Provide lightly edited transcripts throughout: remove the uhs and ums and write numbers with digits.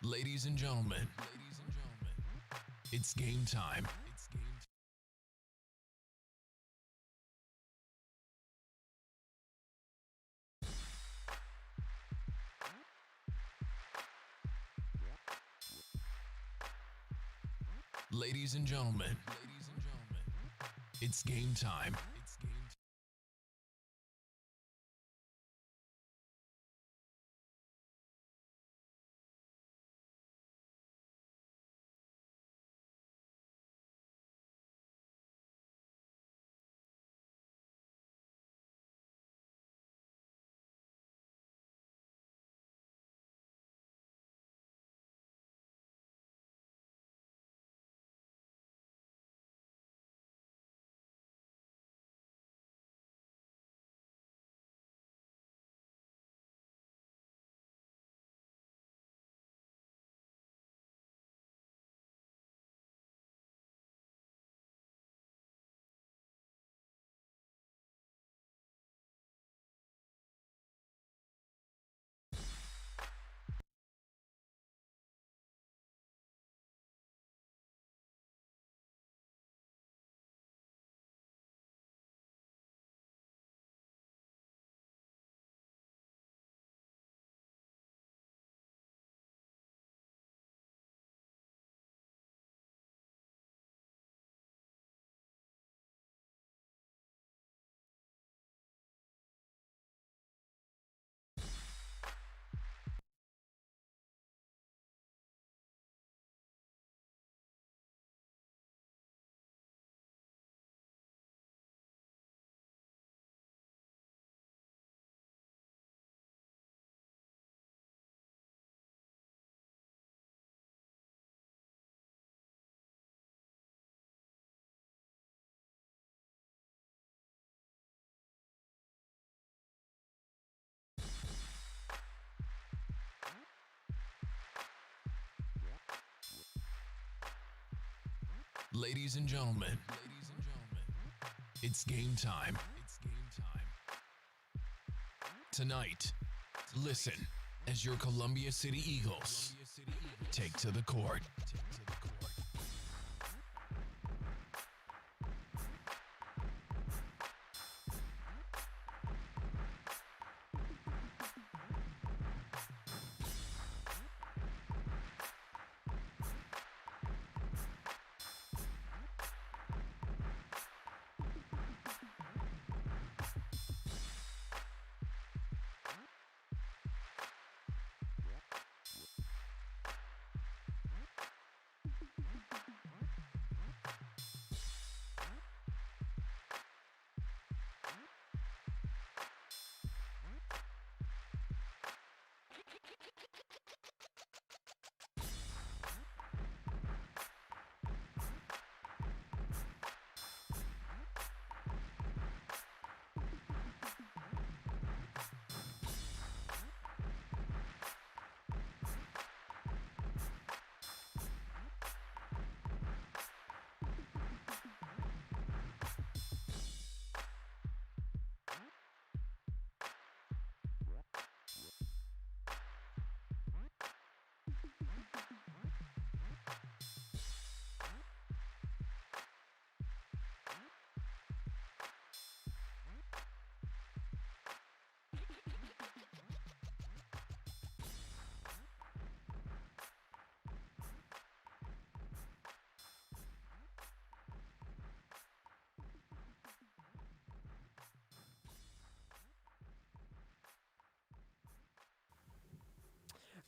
Ladies and gentlemen, it's game time. Ladies and gentlemen, it's game time. Ladies and gentlemen, it's game time. Tonight, listen as your Columbia City Eagles take to the court.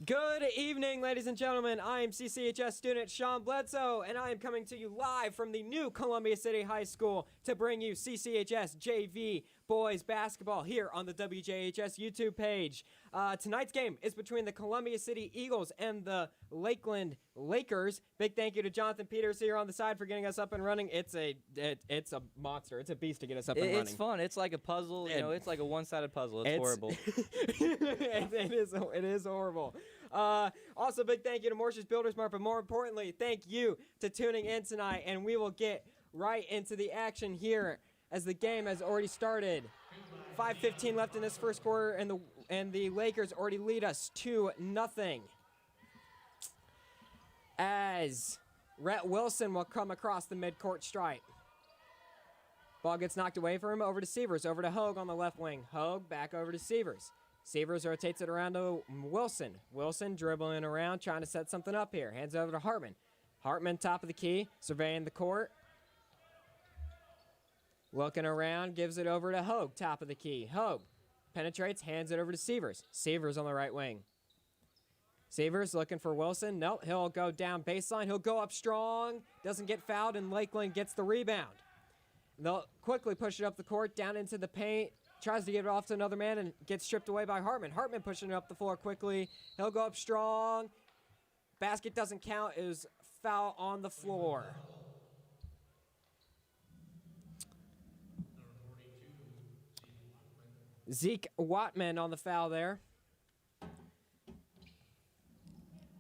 Good evening, ladies and gentlemen. I am CCHS student Sean Bledsoe, and I am coming to you live from the new Columbia City High School to bring you CCHS JV boys basketball here on the WJHS YouTube page. Tonight's game is between the Columbia City Eagles and the Lakeland Lakers. Big thank you to Jonathan Peters here on the side for getting us up and running. It's a monster. It's a beast to get us up and running. It's fun. It's like a puzzle. You know, it's like a one-sided puzzle. It's horrible. It is horrible. Also, big thank you to Morse's Builders Mart, but more importantly, thank you to tuning in tonight, and we will get right into the action here as the game has already started. 5:15 left in this first quarter, and the Lakers already lead us 2-0. as Rhett Wilson will come across the midcourt stripe. Ball gets knocked away from him, over to Sievers, over to Hogue on the left wing. Hogue back over to Sievers. Sievers rotates it around to Wilson. Wilson dribbling around, trying to set something up here. Hands over to Hartman. Hartman, top of the key, surveying the court. Looking around, gives it over to Hogue, top of the key. Hogue penetrates, hands it over to Sievers. Sievers on the right wing. Sievers looking for Wilson. Nope, he'll go down baseline. He'll go up strong. Doesn't get fouled, and Lakeland gets the rebound. They'll quickly push it up the court, down into the paint. Tries to get it off to another man and gets stripped away by Hartman. Hartman pushing it up the floor quickly. He'll go up strong. Basket doesn't count. It was foul on the floor. Zeke Watman on the foul there.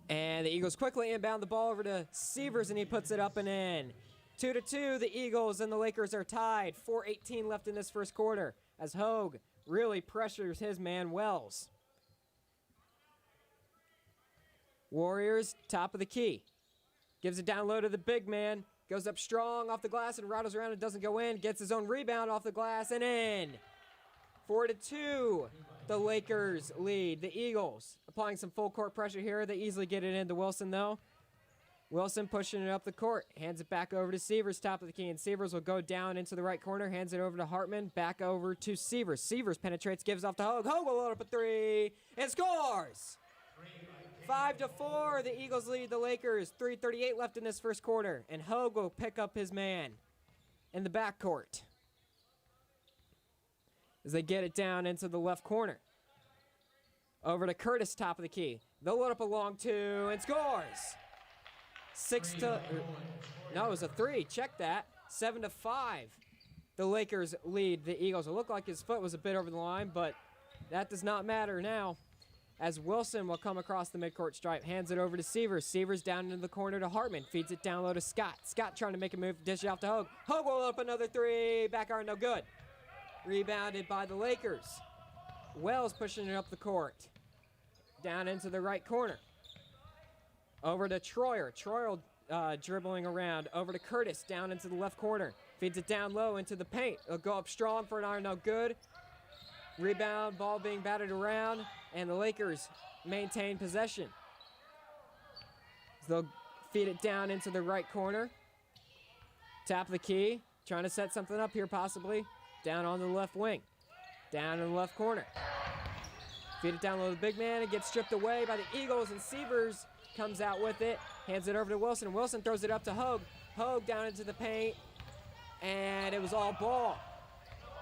And the Eagles quickly inbound the ball over to Sievers, and he puts it up and in. 2-2, the Eagles and the Lakers are tied. 4:18 left in this first quarter as Hogue really pressures his man Wells. Warriors, top of the key. Gives it down low to the big man. Goes up strong off the glass and rattles around and doesn't go in. Gets his own rebound off the glass and in. 4-2, the Lakers lead. The Eagles applying some full court pressure here. They easily get it into Wilson, though. Wilson pushing it up the court. Hands it back over to Sievers, top of the key. And Sievers will go down into the right corner. Hands it over to Hartman. Back over to Sievers. Sievers penetrates, gives off to Hogue. Hogue will load up a three and scores! 5-4, the Eagles lead the Lakers. 3:38 left in this first quarter. And Hogue will pick up his man in the backcourt as they get it down into the left corner. Over to Curtis, top of the key. They'll load up a long two and scores. No, it was a three. Check that. 7-5. The Lakers lead the Eagles. It looked like his foot was a bit over the line, but that does not matter now. As Wilson will come across the midcourt stripe, hands it over to Sievers. Sievers down into the corner to Hartman. Feeds it down low to Scott. Scott trying to make a move, dish it off to Hogue. Hogue will up another three. Back iron, no good. Rebounded by the Lakers. Wells pushing it up the court. Down into the right corner. Over to Troyer. Troyer dribbling around. Over to Curtis, down into the left corner. Feeds it down low into the paint. It'll go up strong for an iron, no good. Rebound, ball being batted around, and the Lakers maintain possession. So they'll feed it down into the right corner. Tap the key. Trying to set something up here possibly. Down on the left wing. Down in the left corner. Feed it down low to the big man. It gets stripped away by the Eagles, and Sievers comes out with it. Hands it over to Wilson. Wilson throws it up to Hogue. Hogue down into the paint. And it was all ball.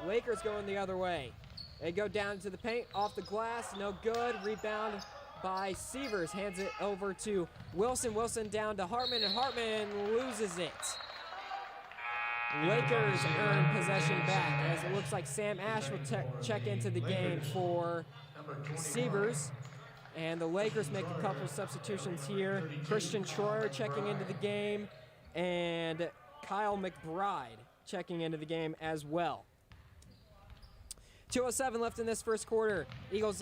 Lakers going the other way. They go down to the paint. Off the glass. No good. Rebound by Sievers. Hands it over to Wilson. Wilson down to Hartman, and Hartman loses it. Lakers earn possession back as it looks like Sam Ash will check into the game for Sievers. And the Lakers make a couple substitutions here. Christian Troyer checking into the game, and Kyle McBride checking into the game as well. 2:07 left in this first quarter. Lakers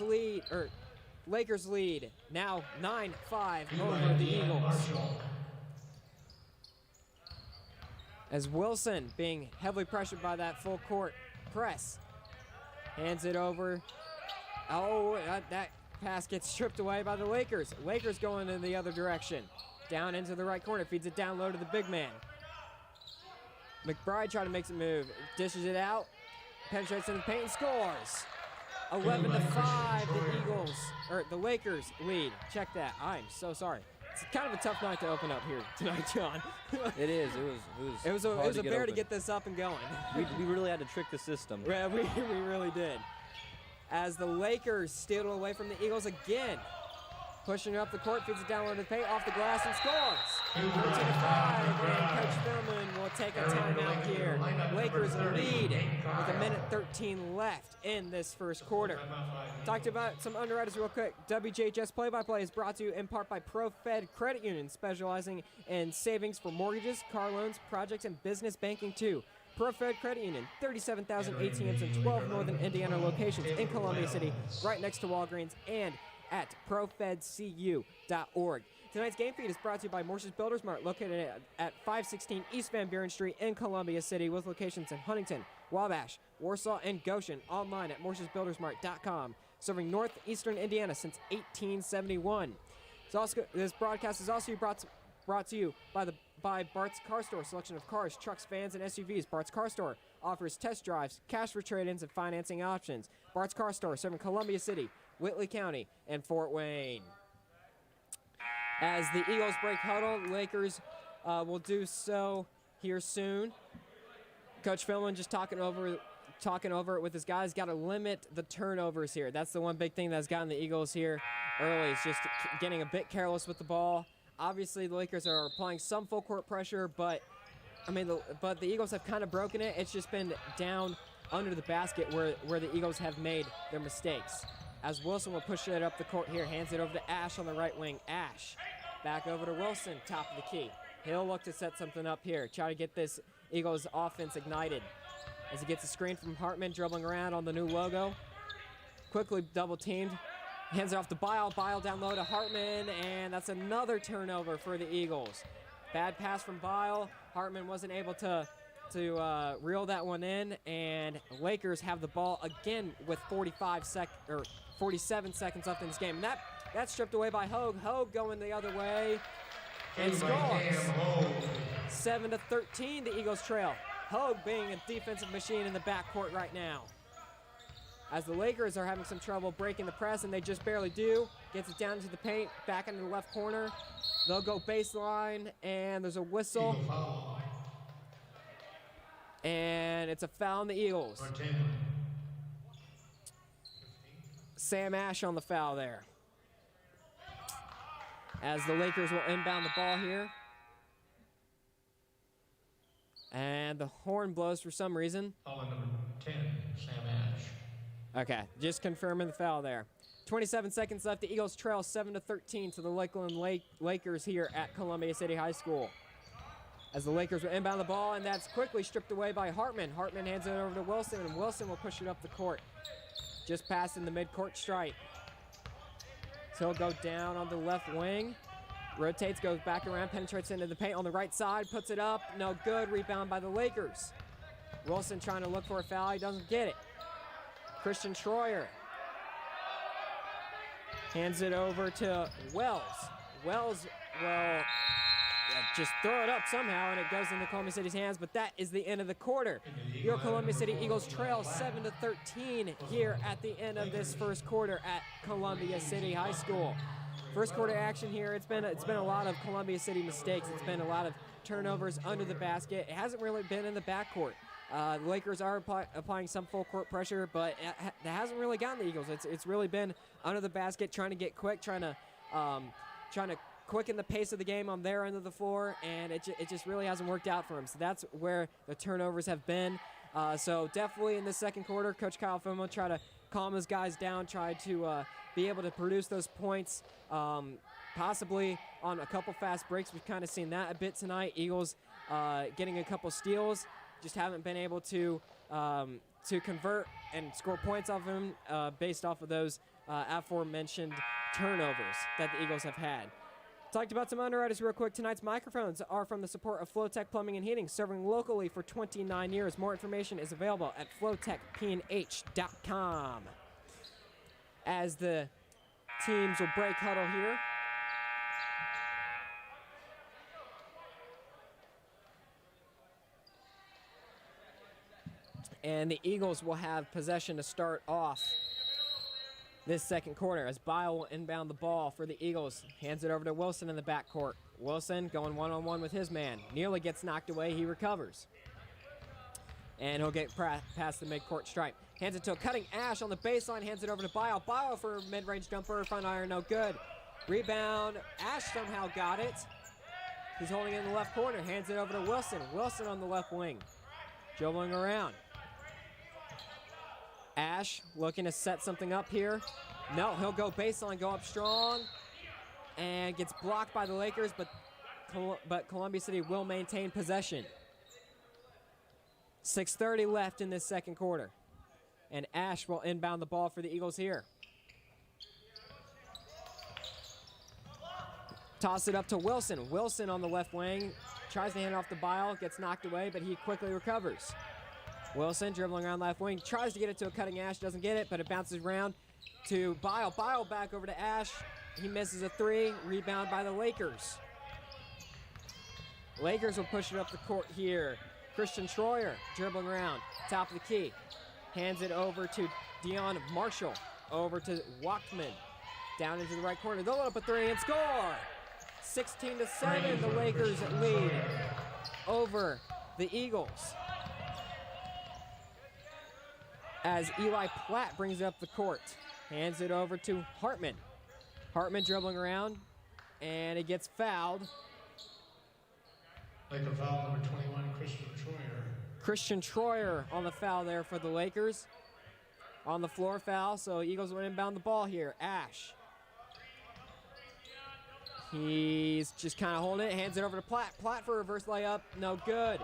lead now 9-5 over the Eagles. As Wilson being heavily pressured by that full court press. Hands it over. Oh, that pass gets stripped away by the Lakers. Lakers going in the other direction. Down into the right corner. Feeds it down low to the big man. McBride trying to make some move. Dishes it out. Penetrates in the paint and scores. 11-5, the Lakers lead. Check that. I'm so sorry. It's kind of a tough night to open up here tonight, John. It is. It was a bear to get this up and going. We really had to trick the system. Yeah, we really did. As the Lakers steal it away from the Eagles again. Pushing it up the court, feeds it down low to the paint, off the glass, and scores. 13-5, and Coach Philman will take a timeout here. Lakers lead with 1:13 left in this first quarter. Talked about some underwriters real quick. WJHS Play-by-Play is brought to you in part by ProFed Credit Union, specializing in savings for mortgages, car loans, projects, and business banking too. ProFed Credit Union, 37,000 ATMs in 12 northern Indiana locations in Columbia City, right next to Walgreens and at profedcu.org. Tonight's game feed is brought to you by Morse's Builders Mart, located at 516 East Van Buren Street in Columbia City, with locations in Huntington, Wabash, Warsaw, and Goshen. Online at morsesbuildersmart.com. Serving northeastern Indiana since 1871. This broadcast is also brought to you by Bart's Car Store. Selection of cars, trucks, vans, and SUVs. Bart's Car Store offers test drives, cash for trade-ins, and financing options. Bart's Car Store, serving Columbia City, Whitley County, and Fort Wayne. As the Eagles break huddle, Lakers will do so here soon. Coach Philman just talking over it with his guys. Got to limit the turnovers here. That's the one big thing that's gotten the Eagles here early. Is just getting a bit careless with the ball. Obviously, the Lakers are applying some full court pressure, but the Eagles have kind of broken it. It's just been down under the basket where the Eagles have made their mistakes. As Wilson will push it up the court here, hands it over to Ash on the right wing. Ash back over to Wilson, top of the key. He'll look to set something up here, try to get this Eagles offense ignited. As he gets a screen from Hartman, dribbling around on the new logo. Quickly double teamed. Hands it off to Bile. Bile down low to Hartman, and that's another turnover for the Eagles. Bad pass from Bile. Hartman wasn't able to reel that one in, and Lakers have the ball again with 47 seconds left in this game. And that's stripped away by Hogue. Hogue going the other way and scores. 7-13, the Eagles trail. Hogue being a defensive machine in the backcourt right now. As the Lakers are having some trouble breaking the press, and they just barely do. Gets it down into the paint, back into the left corner. They'll go baseline, and there's a whistle. And it's a foul on the Eagles. Sam Ash on the foul there. As the Lakers will inbound the ball here. And the horn blows for some reason. Foul number 10, Sam Ash. Okay, just confirming the foul there. 27 seconds left. The Eagles trail 7-13 to the Lakeland Lakers here at Columbia City High School. As the Lakers will inbound the ball, and that's quickly stripped away by Hartman. Hartman hands it over to Wilson, and Wilson will push it up the court. Just passing the mid-court stripe. So he'll go down on the left wing. Rotates, goes back around, penetrates into the paint on the right side, puts it up. No good. Rebound by the Lakers. Wilson trying to look for a foul. He doesn't get it. Christian Schroyer hands it over to Wells. Wells will just throw it up somehow, and it goes into Columbia City's hands, but that is the end of the quarter. Your Columbia City Eagles trail 7-13 here at the end of this first quarter at Columbia City High School. First quarter action here, it's been a lot of Columbia City mistakes. It's been a lot of turnovers under the basket. It hasn't really been in the backcourt. The Lakers are applying some full court pressure, but that hasn't really gotten the Eagles. It's really been under the basket, trying to get quick, trying to quicken the pace of the game on their end of the floor, and it just really hasn't worked out for them. So that's where the turnovers have been. So definitely in the second quarter, Coach Kyle Filmo tried to calm his guys down, tried to be able to produce those points, possibly on a couple fast breaks. We've kind of seen that a bit tonight. Eagles getting a couple steals, just haven't been able to convert and score points off of them based off of those aforementioned turnovers that the Eagles have had. Talked about some underwriters real quick. Tonight's microphones are from the support of Flowtech Plumbing and Heating, serving locally for 29 years. More information is available at flowtechpnh.com. As the teams will break huddle here. And the Eagles will have possession to start off this second quarter, as Bile will inbound the ball for the Eagles. Hands it over to Wilson in the backcourt. Wilson going one-on-one with his man. Nearly gets knocked away. He recovers. And he'll get past the midcourt stripe. Hands it to a cutting Ash on the baseline. Hands it over to Bile. Bile for a mid-range jumper. Front iron, no good. Rebound. Ash somehow got it. He's holding it in the left corner. Hands it over to Wilson. Wilson on the left wing. Dribbling around. Ash looking to set something up here. No, he'll go baseline, go up strong, and gets blocked by the Lakers, but Columbia City will maintain possession. 6:30 left in this second quarter, and Ash will inbound the ball for the Eagles here. Toss it up to Wilson. Wilson on the left wing. Tries to hand it off to Bile. Gets knocked away, but he quickly recovers. Wilson dribbling around left wing. Tries to get it to a cutting Ash. Doesn't get it, but it bounces around to Bile. Bile back over to Ash. He misses a three. Rebound by the Lakers. Lakers will push it up the court here. Christian Troyer dribbling around. Top of the key. Hands it over to Dion Marshall. Over to Wachtman. Down into the right corner. They'll load up a three and score! 16-7, the Lakers lead over the Eagles. As Eli Platt brings it up the court. Hands it over to Hartman. Hartman dribbling around, and it gets fouled. Laker foul number 21, Christian Troyer. Christian Troyer on the foul there for the Lakers. On the floor foul, so Eagles will inbound the ball here. Ash. He's just kind of holding it, hands it over to Platt. Platt for a reverse layup, no good.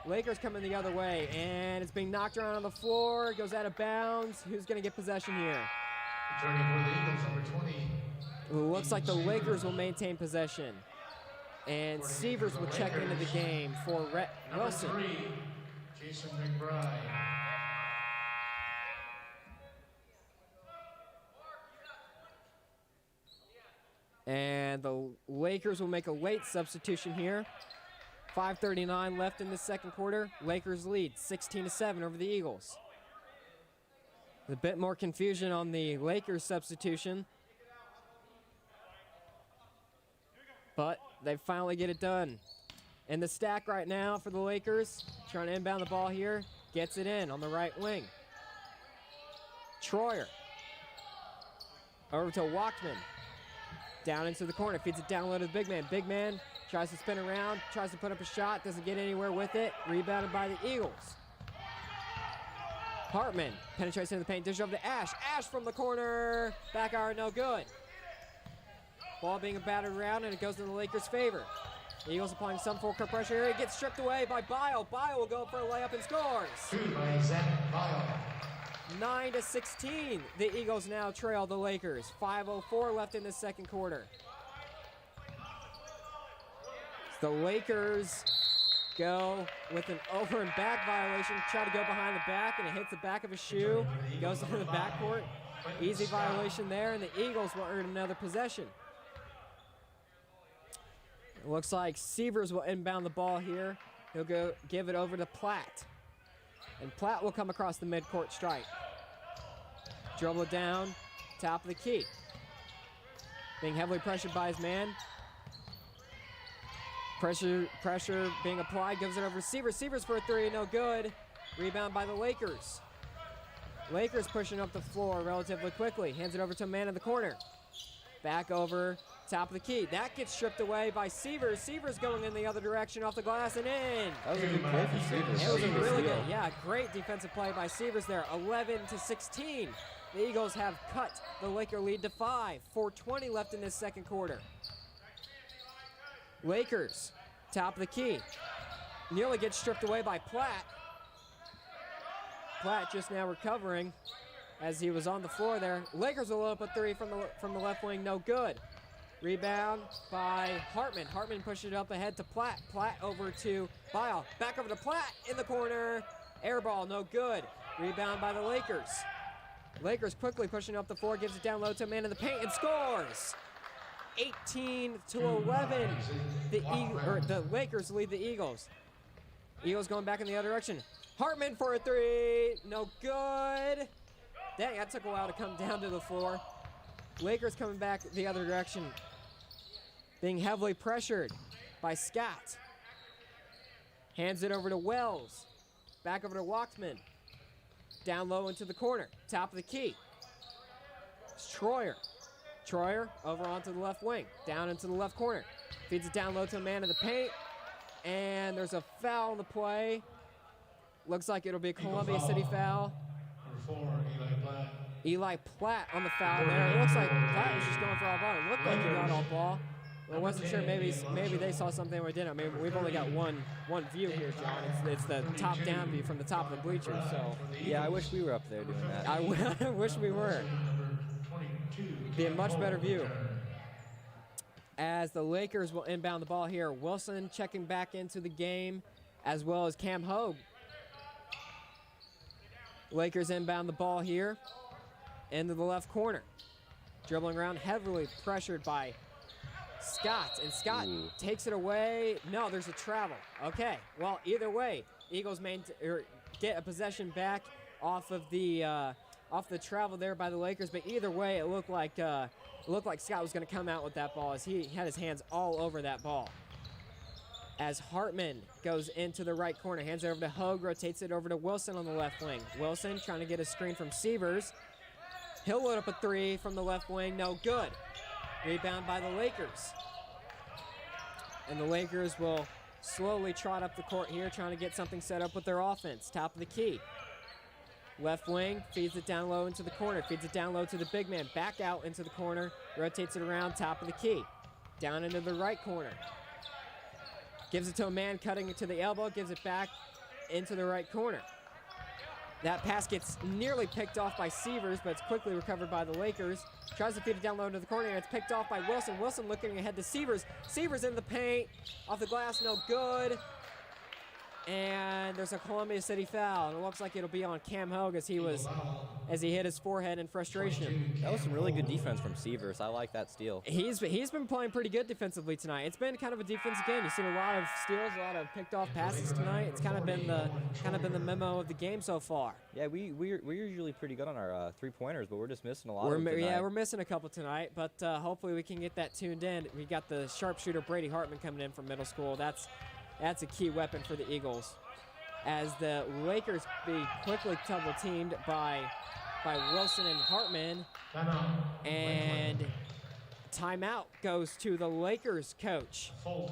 Lakers coming the other way, and it's being knocked around on the floor. It goes out of bounds. Who's going to get possession here? Returning for the Eagles, number 20. Looks like the Lakers will maintain possession. And Severs will check into the game for Rhett Wilson. Number 3, Jason McBride. And the Lakers will make a late substitution here. 5:39 left in the second quarter. Lakers lead 16-7 over the Eagles. A bit more confusion on the Lakers substitution. But they finally get it done. In the stack right now for the Lakers. Trying to inbound the ball here. Gets it in on the right wing. Troyer. Over to Wachtman. Down into the corner, feeds it down low to the big man. Big man tries to spin around, tries to put up a shot, doesn't get anywhere with it. Rebounded by the Eagles. Hartman penetrates into the paint, dishes over to Ash. Ash from the corner, back iron, no good. Ball being battered around, and it goes in the Lakers' favor. The Eagles applying some full court pressure here. It gets stripped away by Bile. Bile will go for a layup and scores. 2 by Zach Bile. 9-16. The Eagles now trail the Lakers. 5:04 left in the second quarter. The Lakers go with an over and back violation. Try to go behind the back, and it hits the back of a shoe. Goes into the backcourt. Easy violation there, and the Eagles will earn another possession. It looks like Severs will inbound the ball here. He'll go give it over to Platt. And Platt will come across the midcourt stripe. Dribble it down, top of the key. Being heavily pressured by his man. Pressure being applied, gives it over to Severs. Severs for a three, no good. Rebound by the Lakers. Lakers pushing up the floor relatively quickly. Hands it over to a man in the corner. Back over, top of the key. That gets stripped away by Severs. Severs going in the other direction off the glass and in. That was a good play for Severs. It was a really good, great defensive play by Severs there. 11-16. The Eagles have cut the Laker lead to 5. 4:20 left in this second quarter. Lakers, top of the key. Nearly gets stripped away by Platt. Platt just now recovering as he was on the floor there. Lakers will load up a three from the left wing, no good. Rebound by Hartman. Hartman pushed it up ahead to Platt. Platt over to Bile. Back over to Platt in the corner. Air ball, no good. Rebound by the Lakers. Lakers quickly pushing up the floor, gives it down low to a man in the paint and scores. 18-11. The Lakers lead the Eagles. Eagles going back in the other direction. Hartman for a three, no good. Dang, that took a while to come down to the floor. Lakers coming back the other direction. Being heavily pressured by Scott. Hands it over to Wells. Back over to Wachtman. Down low into the corner. Top of the key. It's Troyer. Troyer over onto the left wing. Down into the left corner. Feeds it down low to a man in the paint. And there's a foul on the play. Looks like it'll be a Columbia City foul. Number 4, Eli Platt. Eli Platt on the foul there. It looks like Platt was just going for all ball. It looked like he got all ball. I wasn't sure. Maybe they saw something we didn't. Maybe we've only got one view here, John. It's the top-down view from the top of the bleachers. So yeah, I wish we were up there doing that. I wish we were. Be a much better view. as the Lakers will inbound the ball here. Wilson checking back into the game, as well as Cam Hogue. Lakers inbound the ball here into the left corner. Dribbling around, heavily pressured by Scott, and Scott takes it away. No, there's a travel. Okay, well, either way, Eagles get a possession back off the travel there by the Lakers. But either way, it looked like Scott was going to come out with that ball, as he had his hands all over that ball. As Hartman goes into the right corner, hands it over to Hogue, rotates it over to Wilson on the left wing. Wilson trying to get a screen from Severs. He'll load up a three from the left wing, no good. Rebound by the Lakers. And the Lakers will slowly trot up the court here, trying to get something set up with their offense. Top of the key. Left wing, feeds it down low into the corner, feeds it down low to the big man, back out into the corner, rotates it around, top of the key. Down into the right corner. Gives it to a man cutting it to the elbow, gives it back into the right corner. That pass gets nearly picked off by Severs, but it's quickly recovered by the Lakers. Tries to feed it down low into the corner, and it's picked off by Wilson. Wilson looking ahead to Severs. Severs in the paint, off the glass, no good. And there's a Columbia City foul, and it looks like it'll be on Cam Hogue as he hit his forehead in frustration. That was some really good defense from Severs. I like that steal. He's been playing pretty good defensively tonight. It's been kind of a defensive game. You've seen a lot of steals, a lot of picked off passes tonight. It's kind of been the memo of the game so far. Yeah, we're usually pretty good on our three-pointers, but we're just missing a lot of them tonight. Yeah, we're missing a couple tonight, but hopefully we can get that tuned in. We got the sharpshooter Brady Hartman coming in from middle school. That's a key weapon for the Eagles. As the Lakers be quickly double-teamed by Wilson and Hartman. And timeout goes to the Lakers coach. Full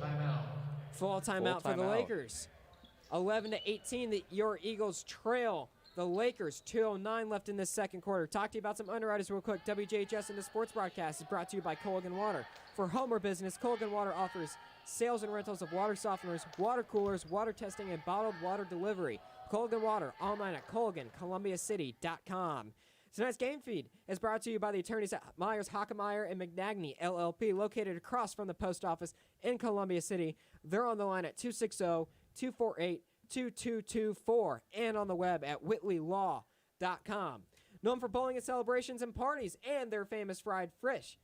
timeout for the Lakers. 11-18, your Eagles trail the Lakers. 2:09 left in this second quarter. Talk to you about some underwriters real quick. WJHS and the sports broadcast is brought to you by Colgan Water. For home or business, Colgan Water offers sales and rentals of water softeners, water coolers, water testing, and bottled water delivery. Colgan Water, online at ColganColumbiaCity.com. Tonight's game feed is brought to you by the attorneys at Myers, Hockemeyer, and McNagny, LLP, located across from the post office in Columbia City. They're on the line at 260-248-2224 and on the web at whitleylaw.com. Known for bowling and celebrations and parties and their famous fried fish.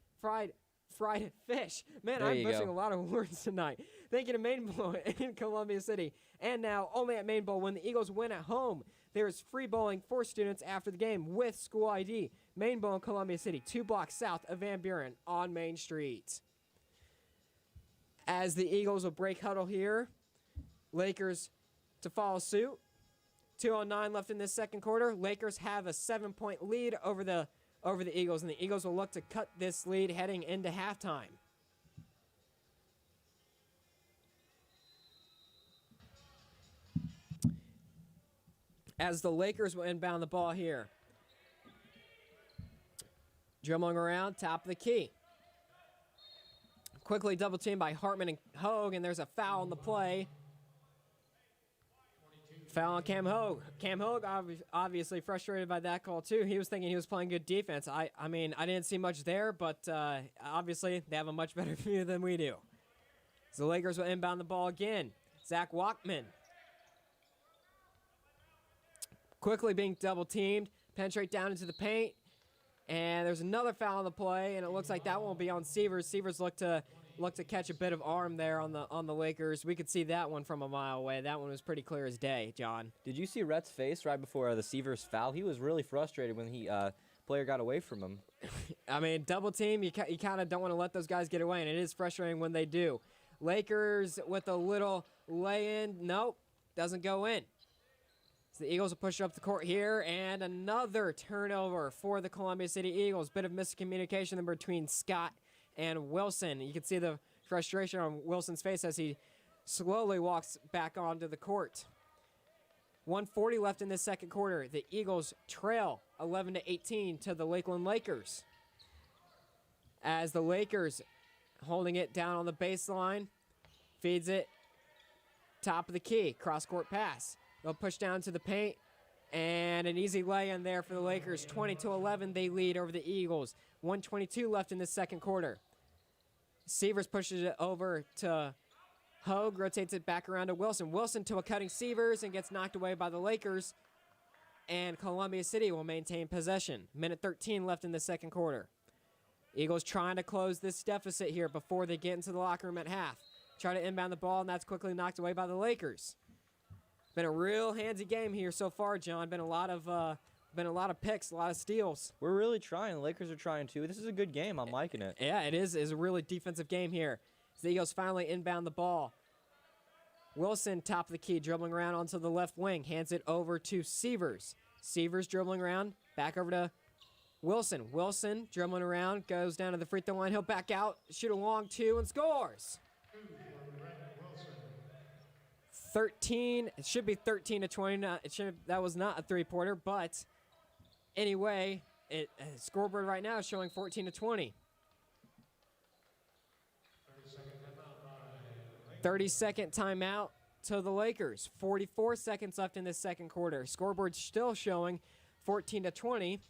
Man, I'm butchering a lot of words tonight. Thank you to Main Bowl in Columbia City. And now, only at Main Bowl, when the Eagles win at home, there is free bowling for students after the game with school ID. Main Bowl in Columbia City, 2 blocks south of Van Buren on Main Street. As the Eagles will break huddle here, Lakers to follow suit. 2:09 left in this second quarter. Lakers have a 7-point lead over the Eagles, and the Eagles will look to cut this lead heading into halftime. As the Lakers will inbound the ball here. Dribbling around, top of the key. Quickly double teamed by Hartman and Hogue, and there's a foul in the play. Foul on Cam Hogue. Cam Hogue obviously frustrated by that call too. He was thinking he was playing good defense. I mean, I didn't see much there, but obviously they have a much better view than we do. So the Lakers will inbound the ball again. Zach Walkman. Quickly being double teamed. Penetrate down into the paint. And there's another foul on the play, and it looks like that won't be on Severs. Severs looked to catch a bit of arm there on the Lakers. We could see that one from a mile away. That one was pretty clear as day, John. Did you see Rhett's face right before the Severs foul? He was really frustrated when the player got away from him. I mean, double team, you kind of don't want to let those guys get away, and it is frustrating when they do. Lakers with a little lay-in. Nope, doesn't go in. So the Eagles will push up the court here, and another turnover for the Columbia City Eagles. Bit of miscommunication between Scott and Wilson. You can see the frustration on Wilson's face as he slowly walks back onto the court. 1:40 left in this second quarter. The Eagles trail 11-18 to the Lakeland Lakers. As the Lakers holding it down on the baseline, feeds it top of the key, cross-court pass. They'll push down to the paint, and an easy lay-in there for the Lakers. 20-11, they lead over the Eagles. 1:22 left in the second quarter. Severs pushes it over to Hogue, rotates it back around to Wilson. Wilson to a cutting Severs and gets knocked away by the Lakers. And Columbia City will maintain possession. Minute 13 left in the second quarter. Eagles trying to close this deficit here before they get into the locker room at half. Try to inbound the ball, and that's quickly knocked away by the Lakers. Been a real handsy game here so far, John. Been a lot of picks, a lot of steals. We're really trying. The Lakers are trying too. This is a good game. I'm liking it. Yeah, it is. It's a really defensive game here. As the Eagles finally inbound the ball. Wilson, top of the key, dribbling around onto the left wing. Hands it over to Severs. Severs dribbling around. Back over to Wilson. Wilson dribbling around. Goes down to the free throw line. He'll back out. Shoot a long two and scores. 13. It should be 13 to 20. That was not a three-pointer, but anyway, scoreboard right now is showing 14 to 20. 30-second timeout to the Lakers. 44 seconds left in this second quarter. Scoreboard still showing 14 to 20.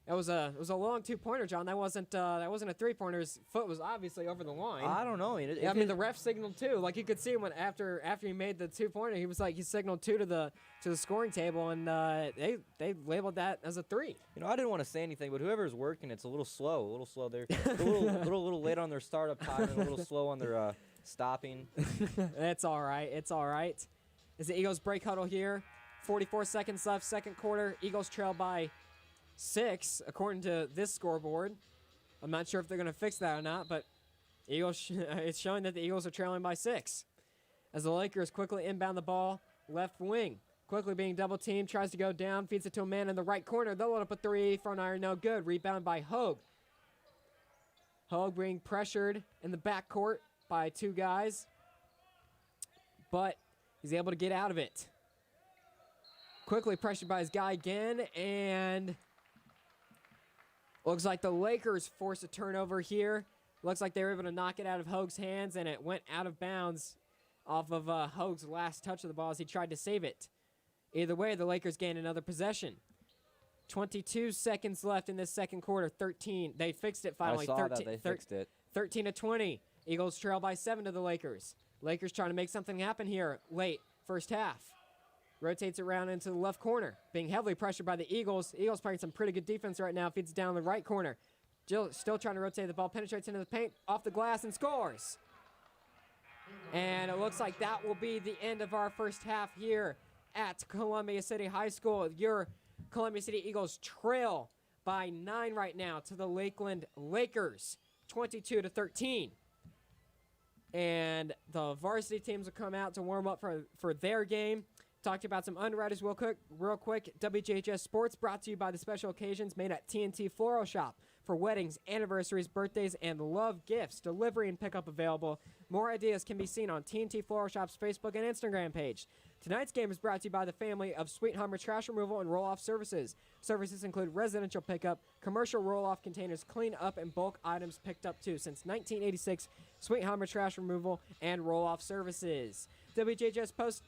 It was a long two-pointer, John. That wasn't a three-pointer. His foot was obviously over the line. I don't know. I mean, the ref signaled two. Like you could see when after he made the two-pointer, he signaled two to the scoring table, and they labeled that as a three. I didn't want to say anything, but whoever's working, it's a little slow. They're a little late on their startup time and a little slow on their stopping. It's all right. It's all right. As the Eagles break huddle here, 44 seconds left, second quarter. Eagles trail by 6, according to this scoreboard. I'm not sure if they're going to fix that or not, but it's showing that the Eagles are trailing by 6. As the Lakers quickly inbound the ball, left wing, quickly being double-teamed, tries to go down, feeds it to a man in the right corner. They'll load up a three, front iron, no good. Rebound by Hogue. Hogue being pressured in the backcourt by two guys, but he's able to get out of it. Quickly pressured by his guy again, and looks like the Lakers force a turnover here. Looks like they were able to knock it out of Hogue's hands, and it went out of bounds off of Hogue's last touch of the ball as he tried to save it. Either way, the Lakers gain another possession. 22 seconds left in this second quarter. 13. They fixed it finally. I saw that they fixed it. 13 to 20. Eagles trail by 7 to the Lakers. Lakers trying to make something happen here late first half. Rotates around into the left corner, being heavily pressured by the Eagles. Eagles playing some pretty good defense right now. Feeds down the right corner. Still trying to rotate the ball. Penetrates into the paint, off the glass, and scores. And it looks like that will be the end of our first half here at Columbia City High School. Your Columbia City Eagles trail by 9 right now to the Lakeland Lakers, 22 to 13. And the varsity teams will come out to warm up for their game. Talked about some underwriters real quick. WJHS Sports brought to you by the special occasions made at TNT Floral Shop for weddings, anniversaries, birthdays, and love gifts. Delivery and pickup available. More ideas can be seen on TNT Floral Shop's Facebook and Instagram page. Tonight's game is brought to you by the family of Sweet Hummer Trash Removal and Roll-Off Services. Services include residential pickup, commercial roll-off containers, clean up, and bulk items picked up too. Since 1986, Sweet Hummer Trash Removal and Roll-Off Services. WJHS Post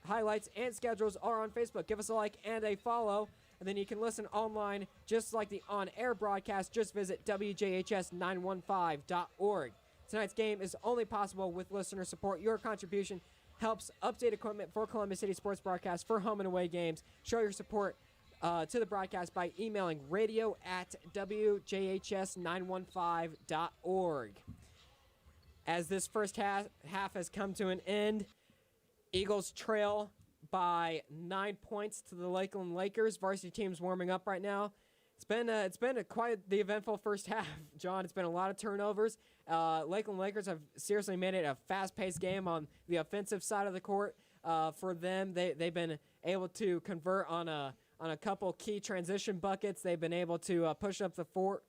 highlights and schedules are on Facebook. Give us a like and a follow, and then you can listen online just like the on-air broadcast. Just visit WJHS915.org. Tonight's game is only possible with listener support. Your contribution helps update equipment for Columbia City Sports Broadcast for home and away games. Show your support to the broadcast by emailing radio@WJHS915.org. As this first half has come to an end, Eagles trail by 9 points to the Lakeland Lakers. Varsity team's warming up right now. It's been quite the eventful first half, John. It's been a lot of turnovers. Lakeland Lakers have seriously made it a fast-paced game on the offensive side of the court. For them, they've been able to convert on a couple key transition buckets. They've been able to push up the floor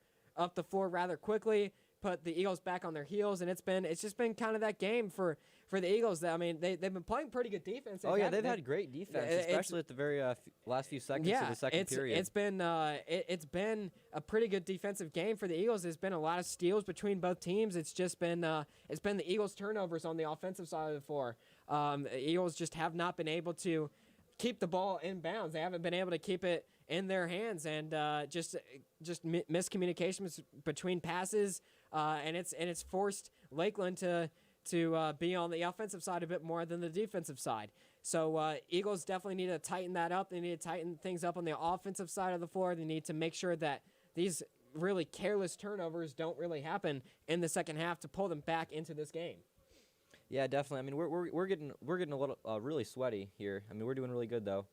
rather quickly, put the Eagles back on their heels, and it's just been kind of that game for the Eagles. I mean, they've been playing pretty good defense. They've had great defense, especially at the very last few seconds of the second period. It's been a pretty good defensive game for the Eagles. There's been a lot of steals between both teams. It's been the Eagles' turnovers on the offensive side of the floor. The Eagles just have not been able to keep the ball in bounds. They haven't been able to keep it in their hands, and just miscommunications between passes. and it's forced Lakeland to be on the offensive side a bit more than the defensive side. So Eagles definitely need to tighten that up. They need to tighten things up on the offensive side of the floor. They need to make sure that these really careless turnovers don't really happen in the second half to pull them back into this game. Yeah, definitely. I mean, we're getting a little really sweaty here. I mean, we're doing really good though.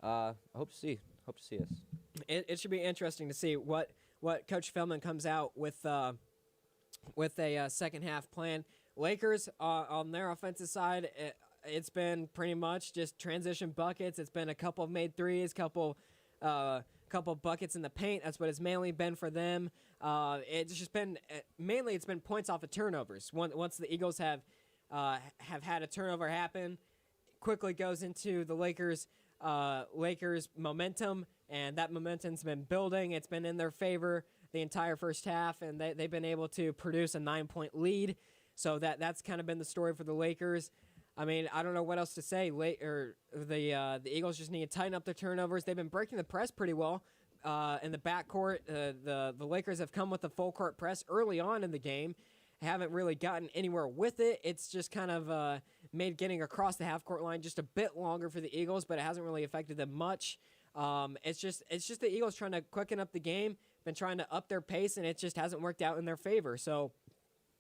I hope to see us. It should be interesting to see what Coach Feldman comes out with a second half plan. Lakers on their offensive side, it's been pretty much just transition buckets. It's been a couple of made threes, couple buckets in the paint. That's what it's mainly been for them. It's just been mainly it's been points off of turnovers. Once the Eagles have had a turnover happen, quickly goes into the Lakers momentum, and that momentum's been building. It's been in their favor the entire first half, and they've been able to produce a 9-point lead. So that's kind of been the story for the Lakers. I mean, I don't know what else to say. The Eagles just need to tighten up their turnovers. They've been breaking the press pretty well in the backcourt. The Lakers have come with a full court press early on in the game. Haven't really gotten anywhere with it. It's just kind of made getting across the half-court line just a bit longer for the Eagles, but it hasn't really affected them much. It's just the Eagles trying to quicken up the game, been trying to up their pace, and it just hasn't worked out in their favor. So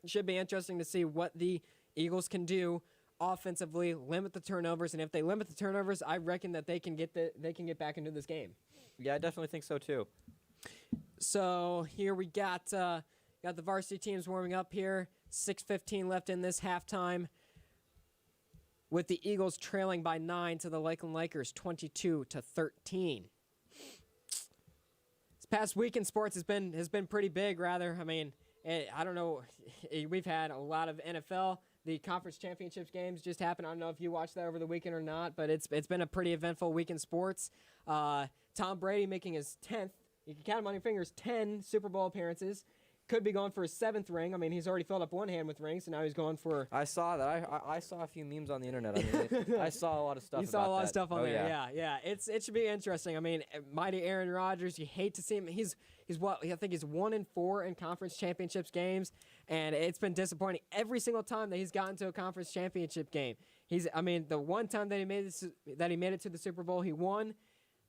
it should be interesting to see what the Eagles can do offensively, limit the turnovers, and if they limit the turnovers, I reckon that they can get back into this game. Yeah, I definitely think so too. So here we got the varsity teams warming up here. 6:15 left in this halftime, with the Eagles trailing by 9 to the Lakeland Lakers, 22-13. This past week in sports has been pretty big. Rather, I mean, I don't know. We've had a lot of NFL. The conference championships games just happened. I don't know if you watched that over the weekend or not, but it's been a pretty eventful week in sports. Tom Brady making his 10th, you can count them on your fingers, 10 Super Bowl appearances. Could be going for his 7th ring. I mean, he's already filled up one hand with rings, so now he's going for... I saw that. I saw a few memes on the internet. I mean, I saw a lot of stuff. You saw a lot of stuff on there. Yeah. Yeah. It should be interesting. I mean, mighty Aaron Rodgers. You hate to see him. He's what I think he's 1-4 in conference championships games, and it's been disappointing every single time that he's gotten to a conference championship game. The one time that he made it to the Super Bowl, he won,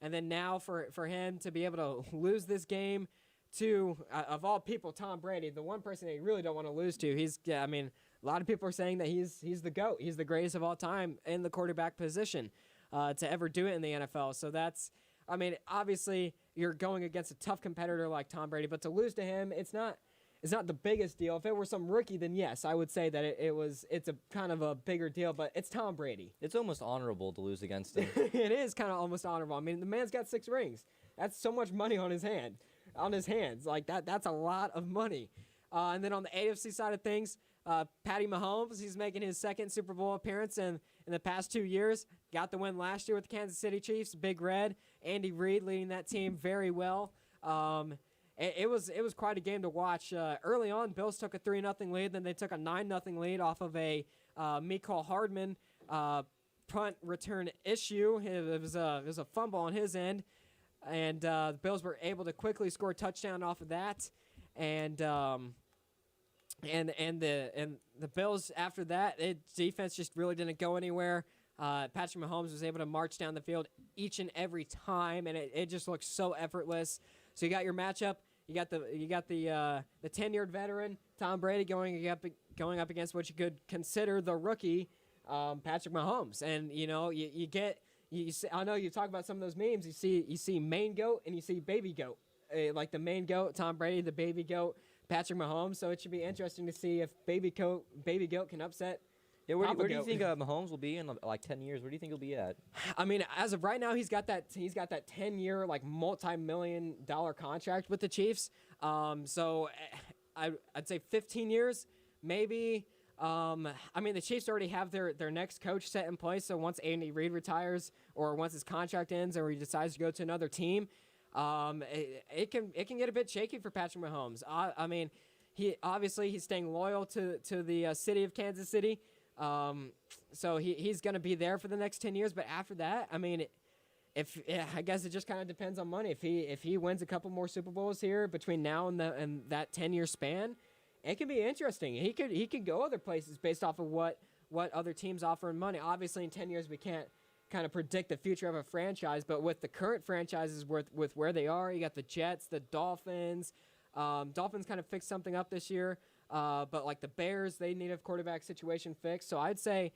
and then now for him to be able to lose this game to, of all people, Tom Brady, the one person that you really don't want to lose to. A lot of people are saying that he's the GOAT. He's the greatest of all time in the quarterback position to ever do it in the NFL. So that's, obviously you're going against a tough competitor like Tom Brady, but to lose to him, it's not the biggest deal. If it were some rookie, then yes, I would say that it's a kind of a bigger deal, but it's Tom Brady. It's almost honorable to lose against him. It is kind of almost honorable. I mean, the man's got 6 rings. That's so much money on his hands. Like that's a lot of money. And then on the AFC side of things, Patty Mahomes, he's making his 2nd Super Bowl appearance in the past 2 years. Got the win last year with the Kansas City Chiefs, Big Red. Andy Reid leading that team very well. It was quite a game to watch. Early on, Bills took a 3-0 lead, then they took a 9-0 lead off of a Mecole Hardman punt return issue. It was a fumble on his end. And the Bills were able to quickly score a touchdown off of that, and the Bills after that, defense just really didn't go anywhere. Patrick Mahomes was able to march down the field each and every time, and it just looked so effortless. So you got your matchup. You got the tenured veteran Tom Brady going up against what you could consider the rookie Patrick Mahomes, and you get. I know you talk about some of those memes. You see main goat and you see baby goat, like the main goat Tom Brady, the baby goat Patrick Mahomes. So it should be interesting to see if baby goat can upset. Yeah, where do you think Mahomes will be in like 10 years? Where do you think he'll be at? I mean, as of right now, he's got that 10-year like multi-million-dollar contract with the Chiefs. So I'd say 15 years maybe. The Chiefs already have their next coach set in place. So once Andy Reid retires, or once his contract ends, or he decides to go to another team, it can get a bit shaky for Patrick Mahomes. He's staying loyal to the city of Kansas City. So he's going to be there for the next 10 years. But after that, I guess it just kind of depends on money. If he wins a couple more Super Bowls here between now and that 10-year span, it can be interesting. He could go other places based off of what other teams offer in money. Obviously, in 10 years, we can't kind of predict the future of a franchise, but with the current franchises with where they are, you got the Jets, the Dolphins. Dolphins kind of fixed something up this year, but like the Bears, they need a quarterback situation fixed. So I'd say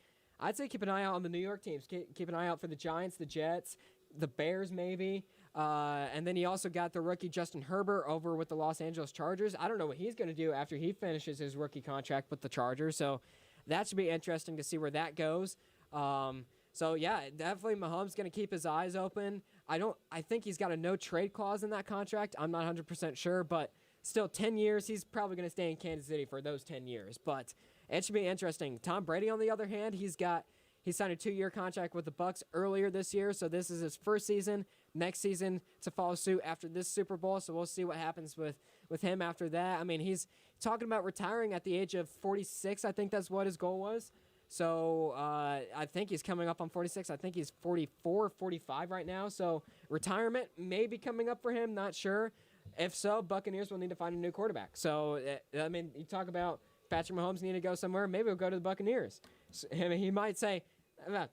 keep an eye out on the New York teams. Keep an eye out for the Giants, the Jets, the Bears maybe. And then you also got the rookie Justin Herbert over with the Los Angeles Chargers. I don't know what he's going to do after he finishes his rookie contract with the Chargers. So that should be interesting to see where that goes. So yeah, definitely Mahomes going to keep his eyes open. I think he's got a no trade clause in that contract. I'm not 100% sure, but still 10 years, he's probably going to stay in Kansas City for those 10 years. But it should be interesting. Tom Brady, on the other hand, he signed a 2-year contract with the Bucs earlier this year, so this is his first season. Next season to follow suit after this Super Bowl, so we'll see what happens with him after that. I mean, he's talking about retiring at the age of 46. I think that's what his goal was. So I think he's coming up on 46. I think he's 44, 45 right now. So retirement may be coming up for him, not sure. If so, Buccaneers will need to find a new quarterback. So, I mean, you talk about Patrick Mahomes need to go somewhere. Maybe he'll go to the Buccaneers. So, I mean, he might say,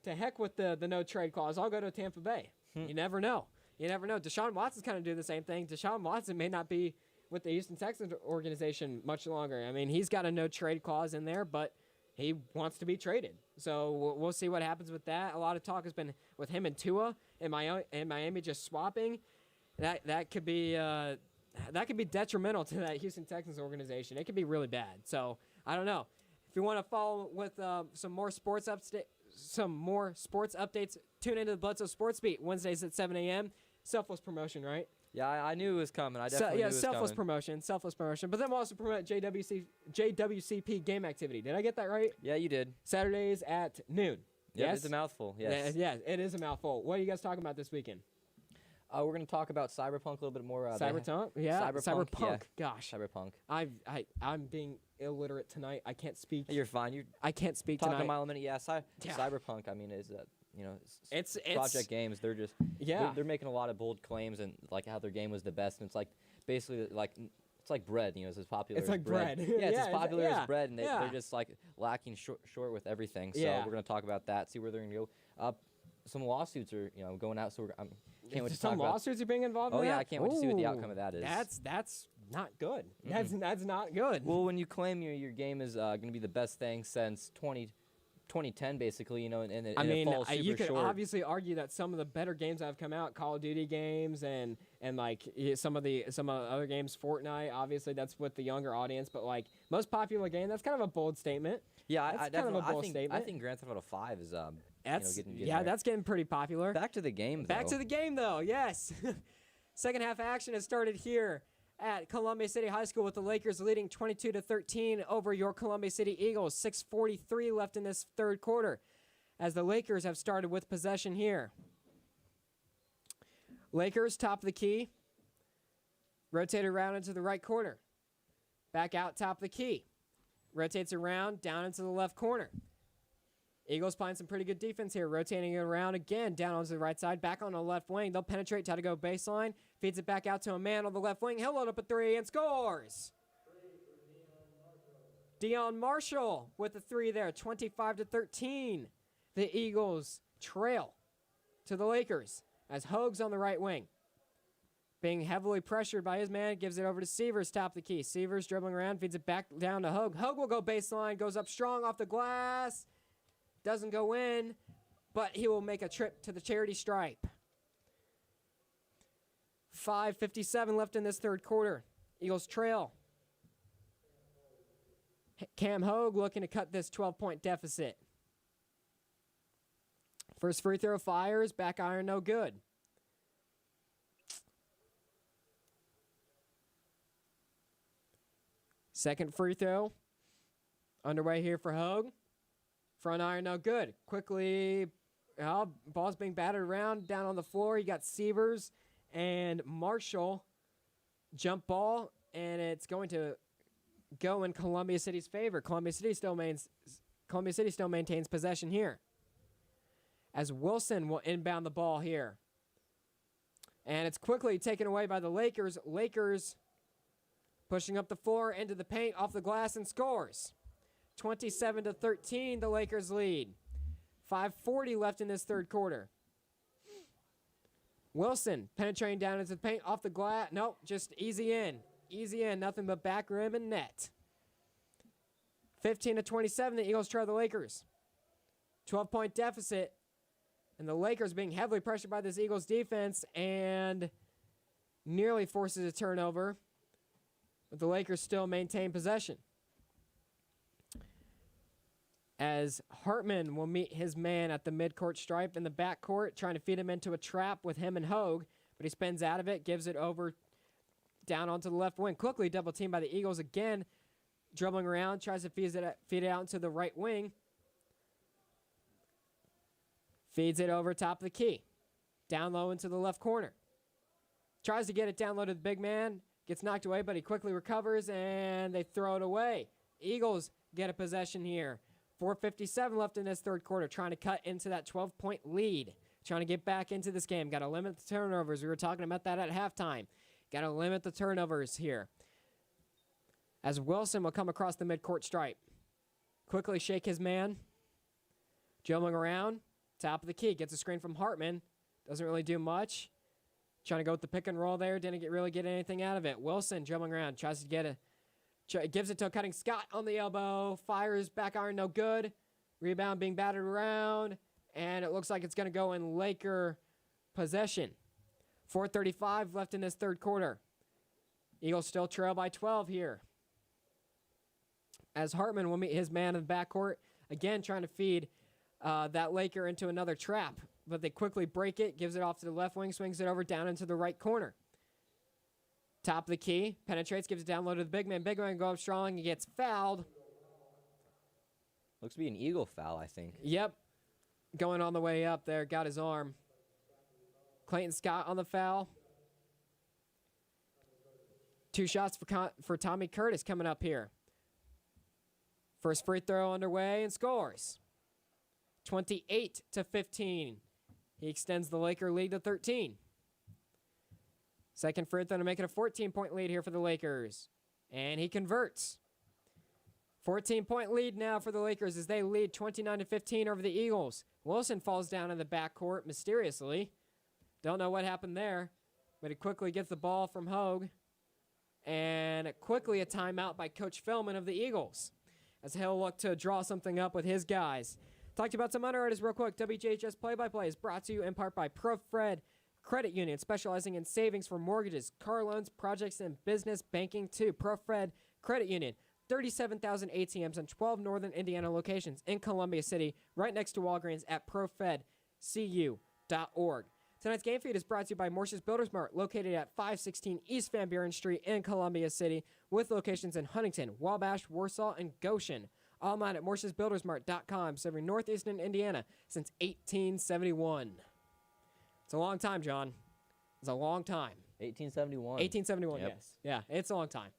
to heck with the no trade clause. I'll go to Tampa Bay. You never know. Deshaun Watson's kind of doing the same thing. Deshaun Watson may not be with the Houston Texans organization much longer. I mean, he's got a no trade clause in there, but he wants to be traded. So we'll see what happens with that. A lot of talk has been with him and Tua and Miami just swapping. That could be detrimental to that Houston Texans organization. It could be really bad. So I don't know. If you want to follow with some more sports updates, tune into the Bledsoe Sports Beat Wednesdays at 7 a.m. Selfless promotion, right? Yeah, I knew it was coming. I definitely knew it was selfless coming. Selfless promotion. But then we'll also promote JWCP game activity. Did I get that right? Yeah, you did. Saturdays at noon. Yeah, Yes? it's a mouthful. Yes. Yeah, it is a mouthful. What are you guys talking about this weekend? We're going to talk about Cyberpunk a little bit more. Cyberpunk? Yeah. Cyberpunk. Yeah. Gosh. Cyberpunk. I'm being illiterate tonight. I can't speak. You're fine. I can't speak Talking tonight. a mile a minute. Yeah, Yeah. Cyberpunk. I mean, is It's Project Games. They're just they're making a lot of bold claims and like how their game was the best. And it's like basically like it's like bread. It's as popular. It's as like bread. Yeah, it's as popular yeah, as bread, and yeah. they're just like lacking short with everything. So Yeah. we're gonna talk about that. See where they're gonna go. Some lawsuits are going out, so can't wait to talk Some about. lawsuits are being involved. Oh in yeah, that? I can't wait to see what the Ooh, outcome of that is. That's not good. That's not good. Well, when you claim your game is going to be the best thing since 2010, basically, and it falls super you could short. obviously argue that some of the better games that have come out, Call of Duty games, and like some of the other games, Fortnite. Obviously, that's with the younger audience, but like most popular game, that's kind of a bold statement. Yeah, That's I kind of a definitely. bold statement. I think Grand Theft Auto 5 is getting Yeah, there. that's getting pretty popular. Back to the game. Back to the game, though. Yes. Second half action has started here at Columbia City High School with the Lakers leading 22-13 over your Columbia City Eagles. 6:43 left in this third quarter as the Lakers have started with possession here. Lakers top of the key. Rotate around into the right corner. Back out top of the key. Rotates around down into the left corner. Eagles playing some pretty good defense here, rotating it around again, down onto the right side, back on the left wing. They'll penetrate, try to go baseline, feeds it back out to a man on the left wing. He'll load up a three and scores. Dion Marshall with the three there, 25-13. The Eagles trail to the Lakers as Hogue's on the right wing. Being heavily pressured by his man, gives it over to Severs, top of the key. Severs dribbling around, feeds it back down to Hogue. Hogue will go baseline, goes up strong off the glass. Doesn't go in, but he will make a trip to the charity stripe. 5:57 left in this third quarter. Eagles trail. Cam Hogue looking to cut this 12-point deficit. First free throw fires, back iron no good. Second free throw underway here for Hogue. Front iron no good. Quickly, ball's being battered around down on the floor. You got Severs and Marshall. Jump ball, and it's going to go in Columbia City's favor. Columbia City still maintains possession here. As Wilson will inbound the ball here. And it's quickly taken away by the Lakers. Lakers pushing up the floor into the paint, off the glass, and scores. 27-13, the Lakers lead. 5:40 left in this third quarter. Wilson penetrating down into the paint, off the glass. Nope, just easy in. Easy in, nothing but back rim and net. 15-27, the Eagles trail the Lakers. 12-point deficit, and the Lakers being heavily pressured by this Eagles defense and nearly forces a turnover, but the Lakers still maintain possession. As Hartman will meet his man at the midcourt stripe in the backcourt, trying to feed him into a trap with him and Hogue, but he spins out of it, gives it over down onto the left wing. Quickly double teamed by the Eagles again, dribbling around, tries to feed it out into the right wing. Feeds it over top of the key. Down low into the left corner. Tries to get it down low to the big man. Gets knocked away, but he quickly recovers, and they throw it away. Eagles get a possession here. 4:57 left in this third quarter, trying to cut into that 12-point lead. Trying to get back into this game. Got to limit the turnovers. We were talking about that at halftime. Got to limit the turnovers here. As Wilson will come across the midcourt stripe. Quickly shake his man. Dribbling around. Top of the key. Gets a screen from Hartman. Doesn't really do much. Trying to go with the pick and roll there. Didn't really get anything out of it. Wilson dribbling around. Tries to get gives it to a cutting Scott on the elbow. Fires back iron. No good. Rebound being battered around. And it looks like it's going to go in Laker possession. 4:35 left in this third quarter. Eagles still trail by 12 here. As Hartman will meet his man in the backcourt. Again, trying to feed that Laker into another trap. But they quickly break it. Gives it off to the left wing. Swings it over down into the right corner. Top of the key. Penetrates. Gives it down low to the big man. Big man go up strong. He gets fouled. Looks to be an Eagle foul, I think. Yep. Going on the way up there. Got his arm. Clayton Scott on the foul. 2 shots for Tommy Curtis coming up here. First free throw underway and scores. 28-15. He extends the Laker lead to 13. Second free throw to make it a 14-point lead here for the Lakers. And he converts. 14-point lead now for the Lakers as they lead 29-15 over the Eagles. Wilson falls down in the backcourt mysteriously. Don't know what happened there, but he quickly gets the ball from Hogue. And quickly a timeout by Coach Philman of the Eagles as he'll look to draw something up with his guys. Talk to you about some underwriters real quick. WJHS Play-by-Play is brought to you in part by ProFred Credit Union, specializing in savings for mortgages, car loans, projects, and business banking too. ProFred Credit Union, 37,000 ATMs in 12 northern Indiana locations in Columbia City, right next to Walgreens at profedcu.org. Tonight's game feed is brought to you by Morse's Builders Mart, located at 516 East Van Buren Street in Columbia City, with locations in Huntington, Wabash, Warsaw, and Goshen. Online at morsesbuildersmart.com, serving northeastern Indiana since 1871. It's a long time, John. It's a long time. 1871. 1871, Yep. yes. Yeah, it's a long time.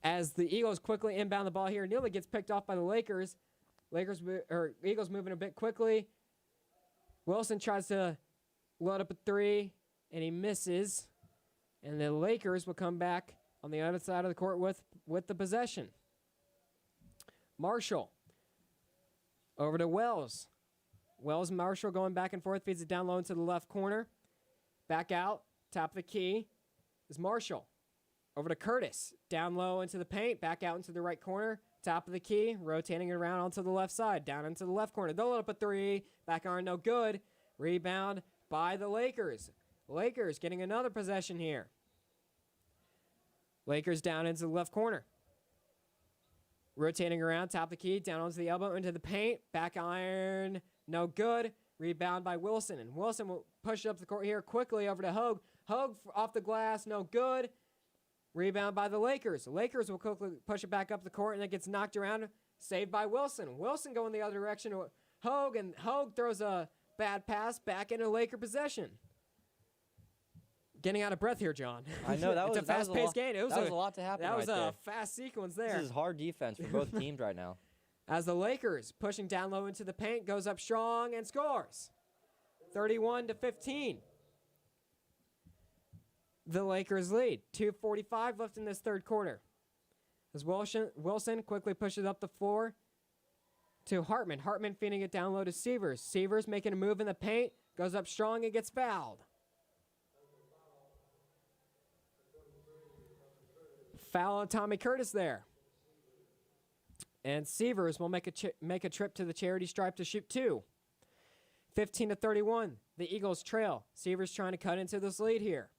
As the Eagles quickly inbound the ball here, nearly gets picked off by the Lakers. Eagles moving a bit quickly. Wilson tries to load up a three, and he misses. And the Lakers will come back on the other side of the court with the possession. Marshall over to Wells. Wells and Marshall going back and forth, feeds it down low into the left corner. Back out, top of the key is Marshall. Over to Curtis, down low into the paint, back out into the right corner, top of the key, rotating it around onto the left side, down into the left corner. They'll load up a three, back iron no good. Rebound by the Lakers. Lakers getting another possession here. Lakers down into the left corner. Rotating around, top of the key, down onto the elbow, into the paint. Back iron, no good. Rebound by Wilson. And Wilson will push it up the court here quickly over to Hogue. Hogue off the glass, no good. Rebound by the Lakers. The Lakers will quickly push it back up the court, and it gets knocked around. Saved by Wilson. Wilson going the other direction to Hogue, and Hogue throws a bad pass back into Laker possession. Getting out of breath here, John. I know, that was a fast-paced game. That was a lot to happen That was right a fast sequence there. This is hard defense for both teams right now. As the Lakers pushing down low into the paint, goes up strong and scores. 31-15. the Lakers lead. 2:45 left in this third quarter. As Wilson quickly pushes up the floor to Hartman. Hartman feeding it down low to Severs. Severs making a move in the paint, goes up strong and gets fouled. Foul on Tommy Curtis there. And Severs will make a trip to the charity stripe to shoot 2. 15-31, the Eagles trail. Severs trying to cut into this lead here.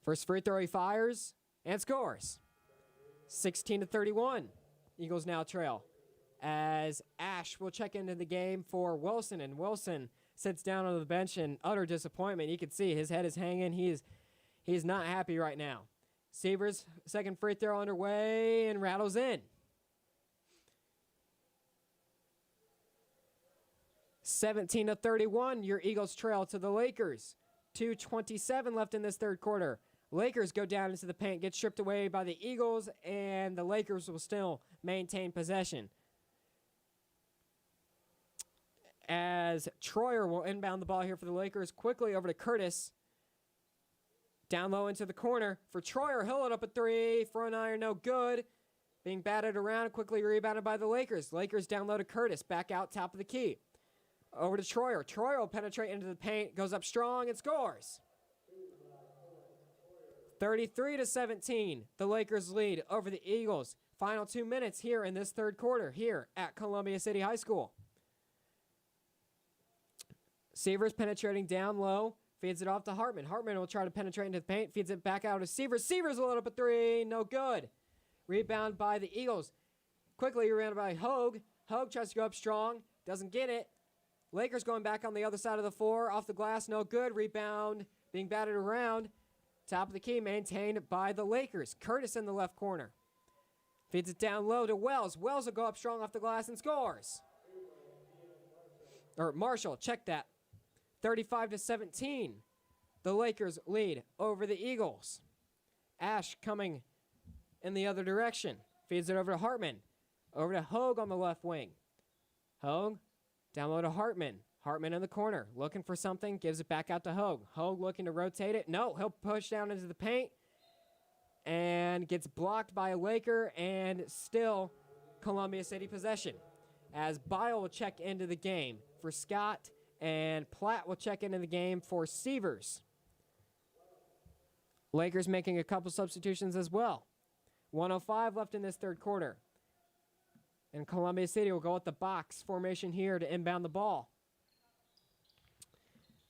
First free throw he fires and scores. 16-31, Eagles now trail. As Ash will check into the game for Wilson, and Wilson sits down on the bench in utter disappointment. You can see his head is hanging. He's not happy right now. Severs, second free throw underway and rattles in. 17-31, your Eagles trail to the Lakers. 2:27 left in this third quarter. Lakers go down into the paint, get stripped away by the Eagles, and the Lakers will still maintain possession. As Troyer will inbound the ball here for the Lakers, quickly over to Curtis. Down low into the corner for Troyer. He'll load up a 3. Front iron, no good. Being batted around, quickly rebounded by the Lakers. Lakers down low to Curtis. Back out, top of the key. Over to Troyer. Troyer will penetrate into the paint, goes up strong, and scores. 33-17, the Lakers lead over the Eagles. Final 2 minutes here in this third quarter here at Columbia City High School. Severs penetrating down low. Feeds it off to Hartman. Hartman will try to penetrate into the paint. Feeds it back out to Severs. Severs will load up a 3. No good. Rebound by the Eagles. Quickly rebounded by Hogue. Hogue tries to go up strong. Doesn't get it. Lakers going back on the other side of the floor. Off the glass. No good. Rebound being batted around. Top of the key maintained by the Lakers. Curtis in the left corner. Feeds it down low to Wells. Wells will go up strong off the glass and scores. Or Marshall. Check that. 35-17, the Lakers lead over the Eagles. Ash coming in the other direction. Feeds it over to Hartman. Over to Hogue on the left wing. Hogue down low to Hartman. Hartman in the corner, looking for something, gives it back out to Hogue. Hogue looking to rotate it. No, he'll push down into the paint and gets blocked by a Laker, and still Columbia City possession. As Bile will check into the game for Scott, and Platt will check into the game for Severs. Lakers making a couple substitutions as well. 1:05 left in this third quarter. And Columbia City will go with the box formation here to inbound the ball.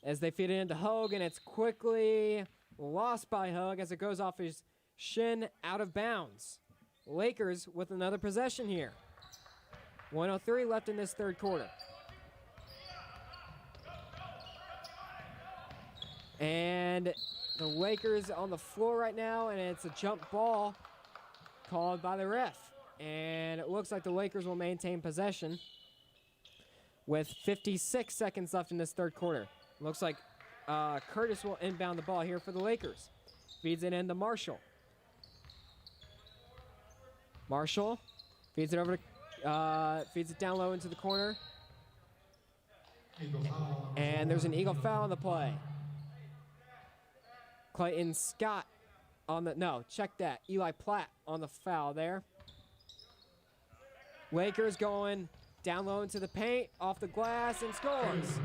As they feed it into Hogue, and it's quickly lost by Hogue as it goes off his shin out of bounds. Lakers with another possession here. 1:03 left in this third quarter. And the Lakers on the floor right now, and it's a jump ball called by the ref. And it looks like the Lakers will maintain possession with 56 seconds left in this third quarter. Looks like Curtis will inbound the ball here for the Lakers. Feeds it into Marshall. Marshall feeds it over to, feeds it down low into the corner. And there's an Eagle foul on the play. Clayton Scott on the, no, check that. Eli Platt on the foul there. Lakers going down low into the paint, off the glass, and scores.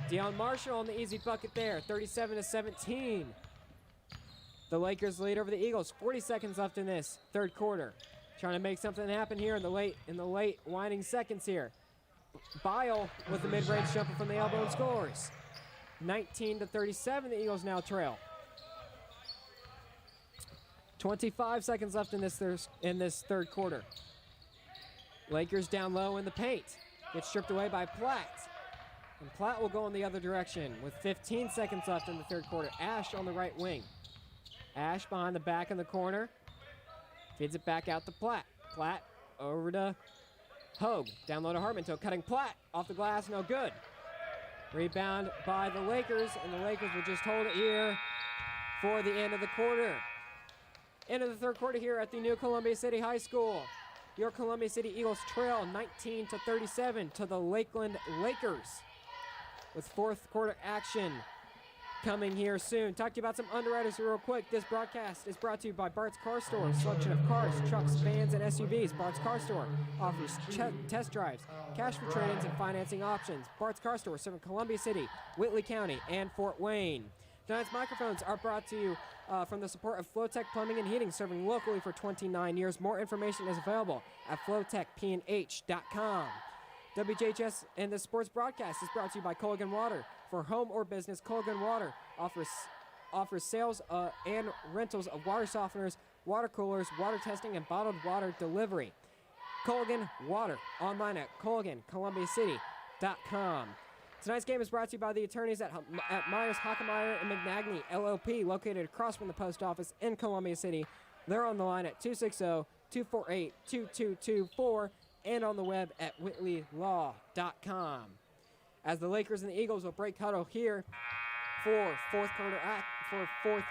Deion Marshall on the easy bucket there, 37-17. The Lakers lead over the Eagles. 40 seconds left in this third quarter. Trying to make something happen here in the late winding seconds here. Bile with the mid-range jumper from the elbow and scores. 19-37, the Eagles now trail. 25 seconds left in this third quarter. Lakers down low in the paint. Gets stripped away by Platt. And Platt will go in the other direction with 15 seconds left in the third quarter. Ash on the right wing. Ash behind the back in the corner. Feeds it back out to Platt. Platt over to Hogue. Down low to Hartman. Cutting Platt off the glass. No good. Rebound by the Lakers, and the Lakers will just hold it here for the end of the quarter. End of the third quarter here at the new Columbia City High School. Your Columbia City Eagles trail 19-37 to the Lakeland Lakers. With fourth quarter action coming here soon. Talk to you about some underwriters real quick. This broadcast is brought to you by Bart's Car Store. A selection of cars, trucks, vans, and SUVs. Bart's Car Store offers test drives, cash for trade-ins, and financing options. Bart's Car Store, serving Columbia City, Whitley County, and Fort Wayne. Tonight's microphones are brought to you from the support of Flowtech Plumbing and Heating, serving locally for 29 years. More information is available at flowtechpnh.com. WJHS and the sports broadcast is brought to you by Colgan Water. For home or business, Colgan Water offers sales and rentals of water softeners, water coolers, water testing, and bottled water delivery. Colgan Water, online at ColumbiaCity.com. Tonight's game is brought to you by the attorneys at Myers, Hockemeyer, and McNagny, LLP, located across from the post office in Columbia City. They're on the line at 260-248-2224 and on the web at whitleylaw.com. As the Lakers and the Eagles will break huddle here for fourth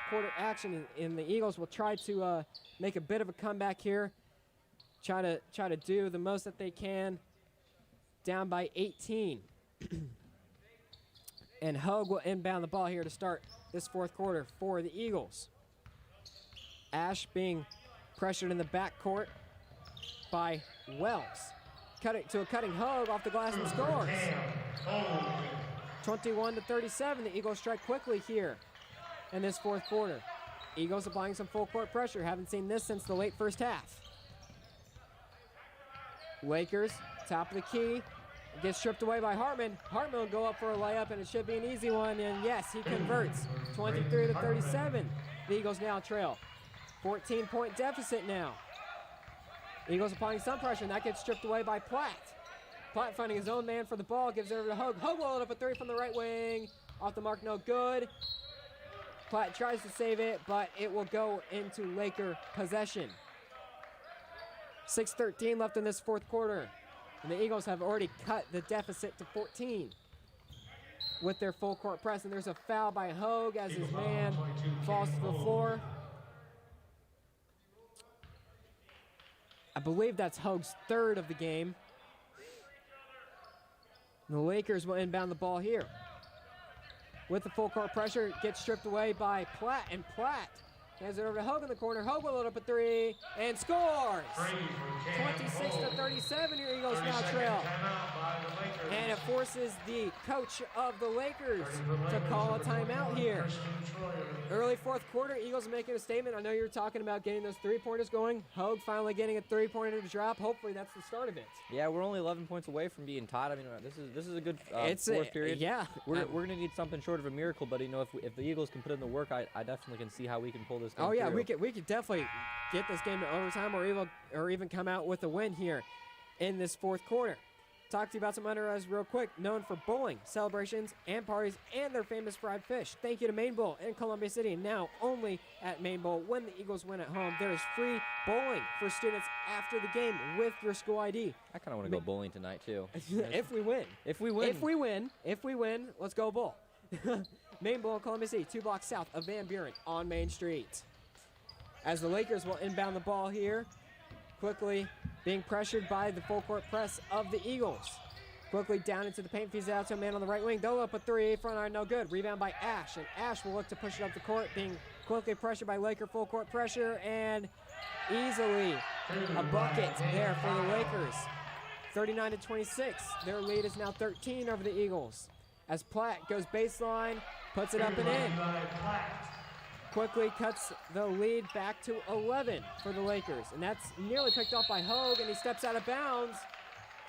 quarter action, and the Eagles will try to make a bit of a comeback here, try to do the most that they can, down by 18. And Hogue will inbound the ball here to start this fourth quarter for the Eagles. Ash being pressured in the backcourt by Wells. Cutting to a cutting Hogue off the glass and scores. 21-37. The Eagles strike quickly here in this fourth quarter. Eagles applying some full court pressure. Haven't seen this since the late first half. Lakers, top of the key. Gets stripped away by Hartman. Hartman will go up for a layup, and it should be an easy one. And yes, he converts. 23-37. The Eagles now trail. 14-point deficit now. Eagles applying some pressure, and that gets stripped away by Platt. Platt finding his own man for the ball, gives it over to Hogue. Hogue will load up a three from the right wing. Off the mark, no good. Platt tries to save it, but it will go into Laker possession. 6:13 left in this fourth quarter. And the Eagles have already cut the deficit to 14 with their full court press. And there's a foul by Hogue as his man falls to the floor. I believe that's Hogue's third of the game. And the Lakers will inbound the ball here. With the full court pressure, it gets stripped away by Platt. And Platt hands it over to Hogue in the corner. Hogue will load up a three and scores. 26-37, your Eagles now trail. And it forces the coach of the Lakers to call a timeout here. Early fourth quarter, Eagles making a statement. I know you were talking about getting those three-pointers going. Hogue finally getting a three-pointer to drop. Hopefully that's the start of it. Yeah, we're only 11 points away from being tied. I mean, this is a good fourth period. Yeah. We're going to need something short of a miracle, but if the Eagles can put in the work, I definitely can see how we can pull this game through. we could definitely get this game to overtime or even come out with a win here in this fourth quarter. Talk to you about some underwriters real quick. Known for bowling, celebrations, and parties, and their famous fried fish. Thank you to Main Bowl in Columbia City. Now only at Main Bowl when the Eagles win at home. There is free bowling for students after the game with your school ID. I kind of want to go bowling tonight too. If we win. If we win, let's go bowl. Main Bowl in Columbia City, 2 blocks south of Van Buren on Main Street. As the Lakers will inbound the ball here, quickly being pressured by the full court press of the Eagles. Quickly down into the paint, feeds it out to a man on the right wing. They'll up a three, front iron, no good. Rebound by Ash, and Ash will look to push it up the court, being quickly pressured by Laker full court pressure, and easily a bucket there for the Lakers. 39-26, their lead is now 13 over the Eagles. As Platt goes baseline, puts it up and in. Quickly cuts the lead back to 11 for the Lakers. And that's nearly picked off by Hogue, and he steps out of bounds.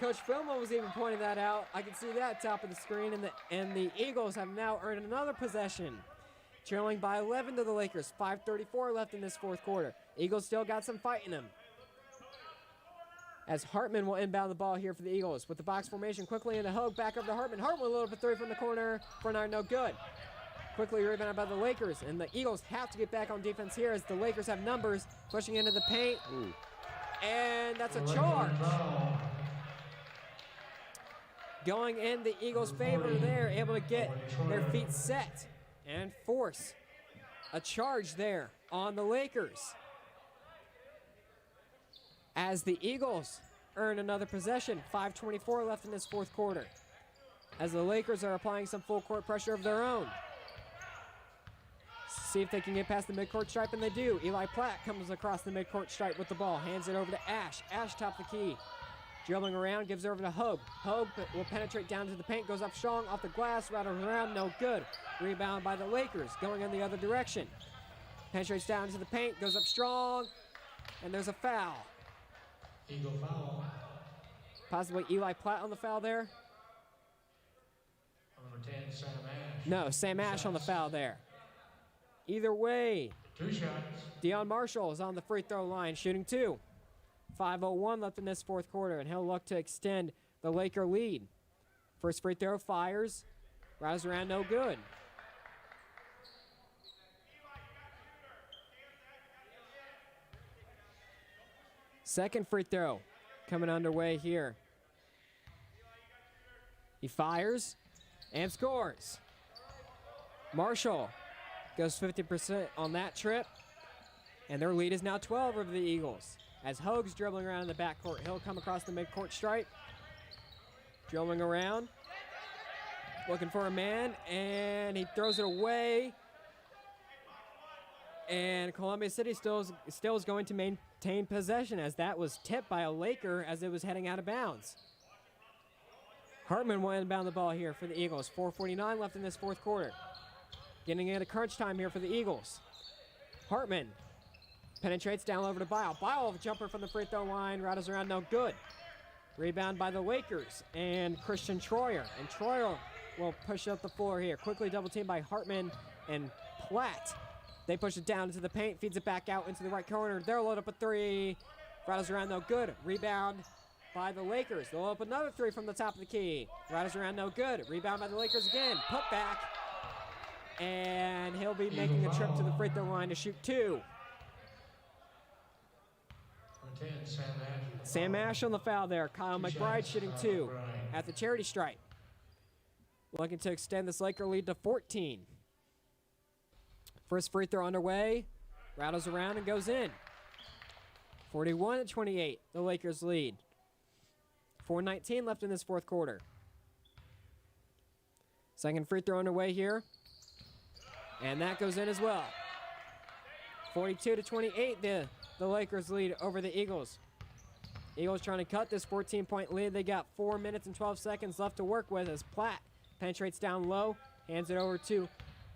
Coach Filmo was even pointing that out. I can see that top of the screen, and the Eagles have now earned another possession. Trailing by 11 to the Lakers. 5:34 left in this fourth quarter. Eagles still got some fight in them. As Hartman will inbound the ball here for the Eagles. With the box formation quickly into Hogue, back up to Hartman. Hartman will load up a three from the corner. Front iron, no good. Quickly rebounded by the Lakers, and the Eagles have to get back on defense here as the Lakers have numbers pushing into the paint. Ooh. And that's a charge. Going in the Eagles' favor there, able to get their feet set and force a charge there on the Lakers. As the Eagles earn another possession, 5:24 left in this fourth quarter. As the Lakers are applying some full court pressure of their own. See if they can get past the midcourt stripe, and they do. Eli Platt comes across the midcourt stripe with the ball, hands it over to Ash. Ash top the key. Dribbling around, gives it over to Hogue. Hogue will penetrate down to the paint, goes up strong, off the glass, rattles around, no good. Rebound by the Lakers, going in the other direction. Penetrates down to the paint, goes up strong, and there's a foul. Eagle foul. Possibly Eli Platt on the foul there. Number 10, Sam Ash. No, Sam Ash on the foul there. Either way, 2 shots. Deion Marshall is on the free throw line, shooting 2. 5:01 left in this fourth quarter, and he'll look to extend the Laker lead. First free throw, fires. Rattles around, no good. Second free throw coming underway here. He fires and scores. Marshall goes 50% on that trip, and their lead is now 12 over the Eagles. As Hogue's dribbling around in the backcourt, he'll come across the midcourt stripe. Dribbling around, looking for a man, and he throws it away. And Columbia City still is going to maintain possession, as that was tipped by a Laker as it was heading out of bounds. Hartman will inbound the ball here for the Eagles. 4:49 left in this fourth quarter. Getting into crunch time here for the Eagles. Hartman penetrates down over to Bile. Bile, jumper from the free throw line, rattles around, no good. Rebound by the Lakers and Christian Troyer. And Troyer will push up the floor here. Quickly double teamed by Hartman and Platt. They push it down into the paint, feeds it back out into the right corner. They'll load up a 3. Rattles around, no good. Rebound by the Lakers. They'll up another 3 from the top of the key. Rattles around, no good. Rebound by the Lakers again. Put back. And he'll be making a trip to the free throw line to shoot 2. Number 10, Sam Ash. Sam Ash on the foul there. Kyle 2 McBride shots. shooting Kyle 2 McBride. at the charity stripe. Looking to extend this Laker lead to 14. First free throw underway. Rattles around and goes in. 41-28, the Lakers lead. 4:19 left in this fourth quarter. Second free throw underway here. And that goes in as well. 42-28, the Lakers lead over the Eagles. Eagles trying to cut this 14-point lead. They got 4 minutes and 12 seconds left to work with as Platt penetrates down low, hands it over to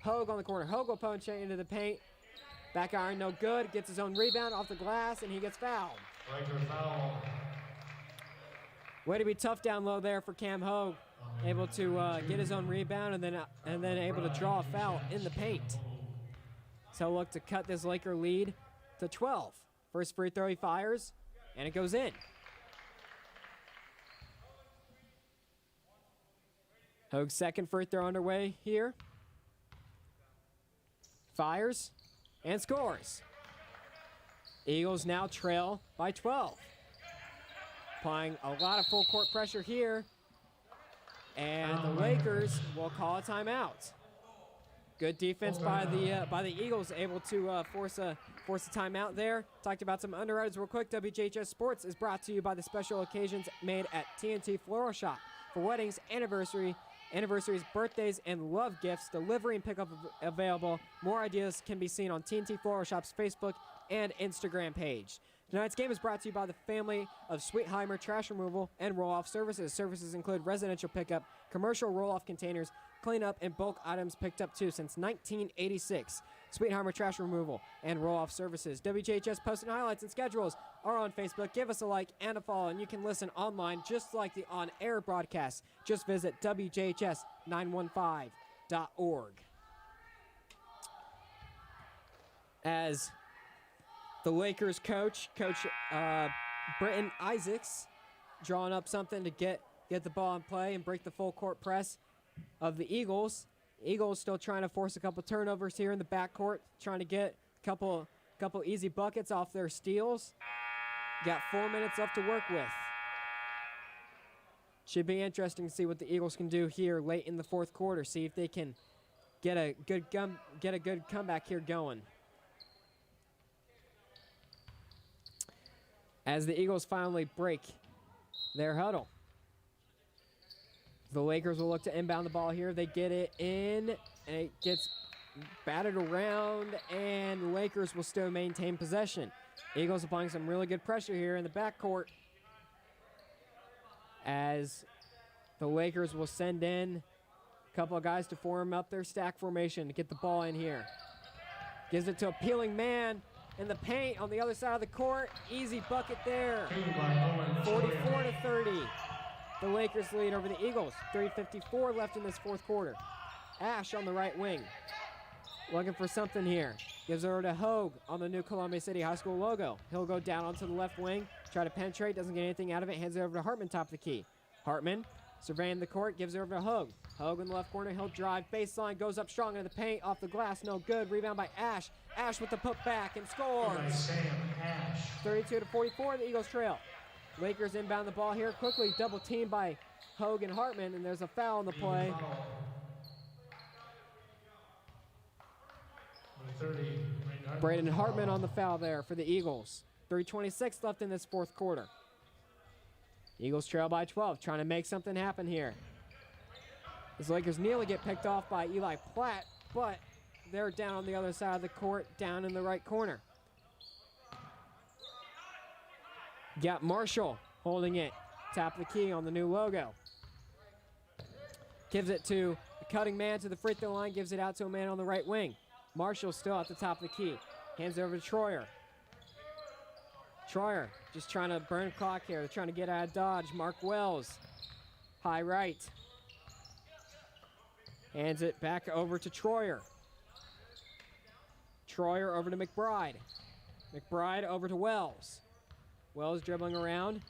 Hogue on the corner. Hogue will penetrate into the paint. Back iron, no good. Gets his own rebound off the glass, and he gets fouled. Laker foul. Way to be tough down low there for Cam Hogue. Able to get his own rebound and then able to draw a foul in the paint. So look to cut this Laker lead to 12. First free throw he fires, and it goes in. Hogue's second free throw underway here. Fires and scores. Eagles now trail by 12. Applying a lot of full court pressure here. And the Lakers will call a timeout. Good defense by the Eagles, able to force a timeout there. Talked about some underwriters real quick. WJHS Sports is brought to you by the special occasions made at TNT Floral Shop for weddings, anniversaries, birthdays, and love gifts. Delivery and pickup available. More ideas can be seen on TNT Floral Shop's Facebook and Instagram page. Tonight's game is brought to you by the family of Sweetheimer Trash Removal and Roll-Off Services. Services include residential pickup, commercial roll-off containers, cleanup, and bulk items picked up too since 1986. Sweetheimer Trash Removal and Roll-Off Services. WJHS posts and highlights and schedules are on Facebook. Give us a like and a follow, and you can listen online just like the on-air broadcast. Just visit WJHS915.org. As the Lakers Coach Britton Isaacs, drawing up something to get the ball in play and break the full court press of the Eagles. Eagles still trying to force a couple turnovers here in the backcourt, trying to get a couple easy buckets off their steals. Got 4 minutes left to work with. Should be interesting to see what the Eagles can do here late in the fourth quarter. See if they can get a good comeback here going. As the Eagles finally break their huddle. The Lakers will look to inbound the ball here. They get it in, and it gets batted around, and the Lakers will still maintain possession. Eagles applying some really good pressure here in the backcourt as the Lakers will send in a couple of guys to form up their stack formation to get the ball in here. Gives it to a peeling man in the paint on the other side of the court. Easy bucket there. 44-30. The Lakers lead over the Eagles. 3:54 left in this fourth quarter. Ash on the right wing. Looking for something here. Gives it over to Hogue on the new Columbia City High School logo. He'll go down onto the left wing. Try to penetrate. Doesn't get anything out of it. Hands it over to Hartman, top of the key. Hartman surveying the court. Gives it over to Hogue. Hogue in the left corner. He'll drive. Baseline. Goes up strong into the paint. Off the glass. No good. Rebound by Ash. Ash with the putback and scores. 32-44. The Eagles trail. Lakers inbound the ball here. Quickly double teamed by Hogue and Hartman. And there's a foul on the play. 30. Braden Hartman on the foul there for the Eagles. 3:26 left in this fourth quarter. Eagles trail by 12, trying to make something happen here. As Lakers nearly get picked off by Eli Platt, but they're down on the other side of the court, down in the right corner. Got Marshall holding it, top of the key on the new logo. Gives it to a cutting man to the free throw line, gives it out to a man on the right wing. Marshall still at the top of the key. Hands it over to Troyer. Troyer just trying to burn clock here. They're trying to get out of dodge. Mark Wells, high right. Hands it back over to Troyer. Troyer over to McBride. McBride over to Wells. Wells dribbling around.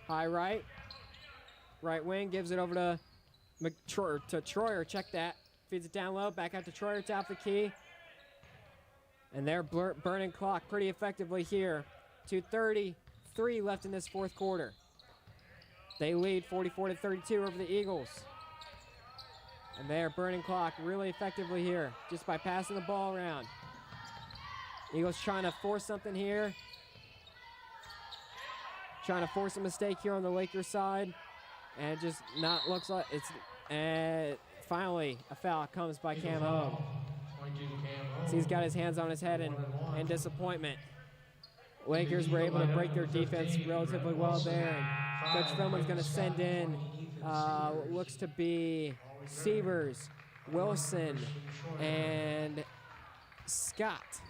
High right. Right wing gives it over to Troyer. Check that. Feeds it down low. Back out to Troyer, top of the key. And they're burning clock pretty effectively here. 2:33 left in this fourth quarter. They lead 44-32 over the Eagles. And they are burning clock really effectively here just by passing the ball around. Eagles trying to force something here. Trying to force a mistake here on the Lakers side. And it just not looks like it's... finally, a foul comes by Cam Hogue. So he's got his hands on his head in disappointment. Lakers were able to break their defense relatively well there. And Coach Philman's going to send in what looks to be Severs, Wilson, and Scott.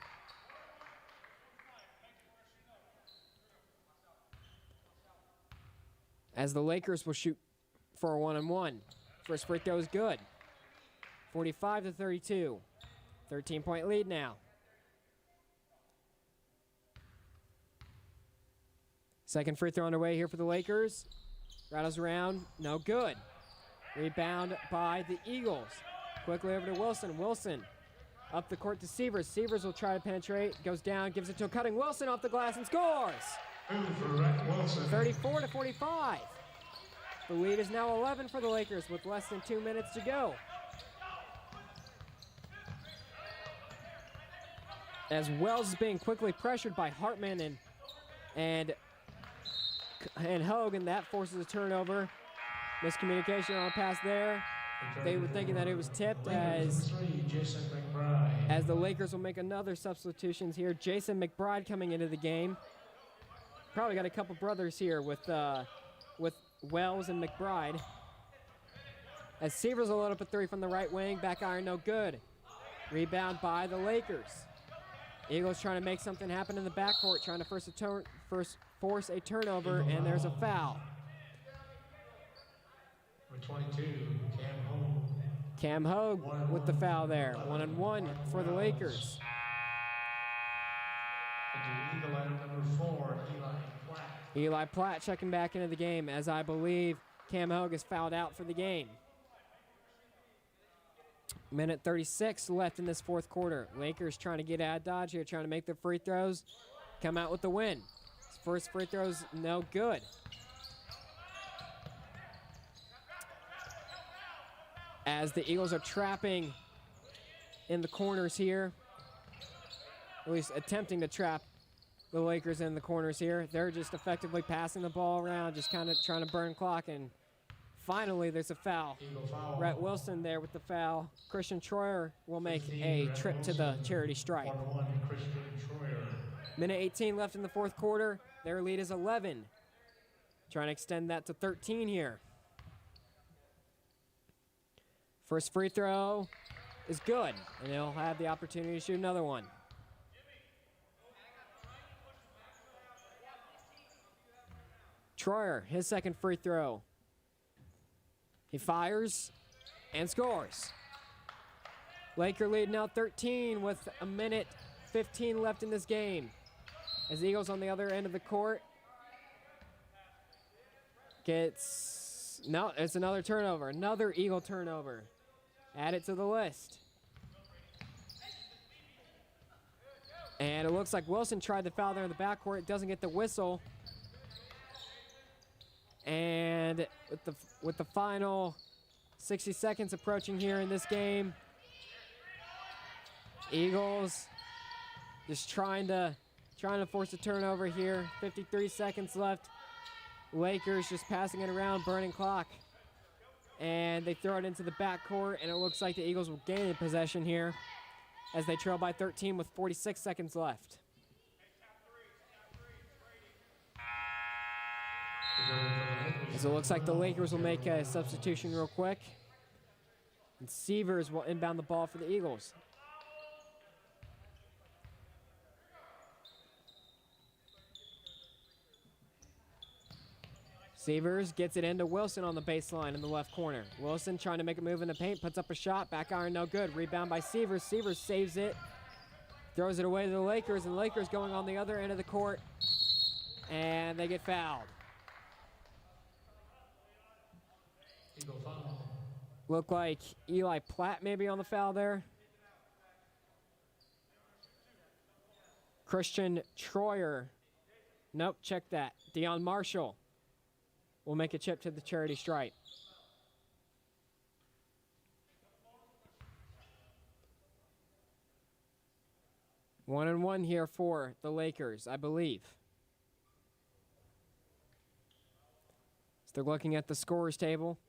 As the Lakers will shoot for a 1-on-1. First free throw is good. 45-32. 13-point lead now. Second free throw underway here for the Lakers. Rattles around, no good. Rebound by the Eagles. Quickly over to Wilson. Wilson up the court to Severs. Severs will try to penetrate. Goes down, gives it to a cutting Wilson off the glass and scores. 34-45. The lead is now 11 for the Lakers with less than 2 minutes to go. As Wells is being quickly pressured by Hartman and Hogue, and that forces a turnover. Miscommunication on a pass there. They were thinking that it was tipped as the Lakers will make another substitutions here. Jason McBride coming into the game. Probably got a couple brothers here with Wells and McBride. As Severs will load up a three from the right wing. Back iron, no good. Rebound by the Lakers. Eagles trying to make something happen in the backcourt, trying to force a turnover, and there's a foul. Number 22, Cam Hogue. Cam Hogue with the foul there. 1-on-1 for the Lakers. Into Eagle item number 4, Eli Platt. Eli Platt checking back into the game as I believe Cam Hogue is fouled out for the game. Minute 36 left in this fourth quarter. Lakers trying to get out of dodge here, trying to make their free throws, come out with the win. His first free throw's no good. As the Eagles are trapping in the corners here, at least attempting to trap the Lakers in the corners here. They're just effectively passing the ball around, just kind of trying to burn clock and Finally, there's a foul. Eagle foul. Rhett Wilson there with the foul. Christian Troyer will make a trip to the charity stripe. 1-1, Christian Troyer. Minute 18 left in the fourth quarter. Their lead is 11. Trying to extend that to 13 here. First free throw is good, and they'll have the opportunity to shoot another one. Troyer, his second free throw. He fires and scores. Laker lead now 13 with a minute 15 left in this game. As the Eagles on the other end of the court gets, no, it's another turnover, another Eagle turnover. Add it to the list. And it looks like Wilson tried to foul there in the backcourt, doesn't get the whistle. And with the final 60 seconds approaching here in this game, Eagles just trying to force a turnover here. 53 seconds left. Lakers just passing it around, burning clock. And they throw it into the backcourt, and it looks like the Eagles will gain possession here as they trail by 13 with 46 seconds left. As it looks like the Lakers will make a substitution real quick. And Severs will inbound the ball for the Eagles. Severs gets it into Wilson on the baseline in the left corner. Wilson trying to make a move in the paint, puts up a shot, back iron no good. Rebound by Severs. Severs saves it, throws it away to the Lakers, and the Lakers going on the other end of the court, and they get fouled. Eagle foul. Look like Eli Platt maybe on the foul there. Christian Troyer. Nope, check that. Deion Marshall will make a chip to the charity stripe. One and one here for the Lakers, I believe. So they're looking at the scorers table.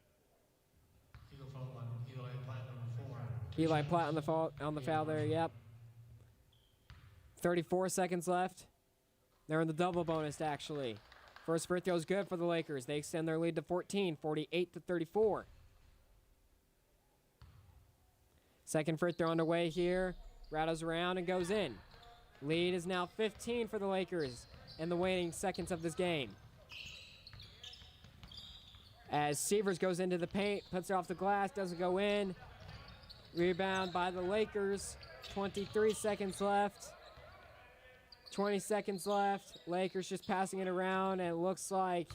Eagle foul on Eli Platt, number 4. Eli Platt on the foul there, yep. 34 seconds left. They're in the double bonus, actually. First free throw is good for the Lakers. They extend their lead to 14, 48-34. Second free throw underway here. Rattles around and goes in. Lead is now 15 for the Lakers in the waning seconds of this game. As Severs goes into the paint, puts it off the glass, doesn't go in. Rebound by the Lakers. 23 seconds left. 20 seconds left. Lakers just passing it around, and it looks like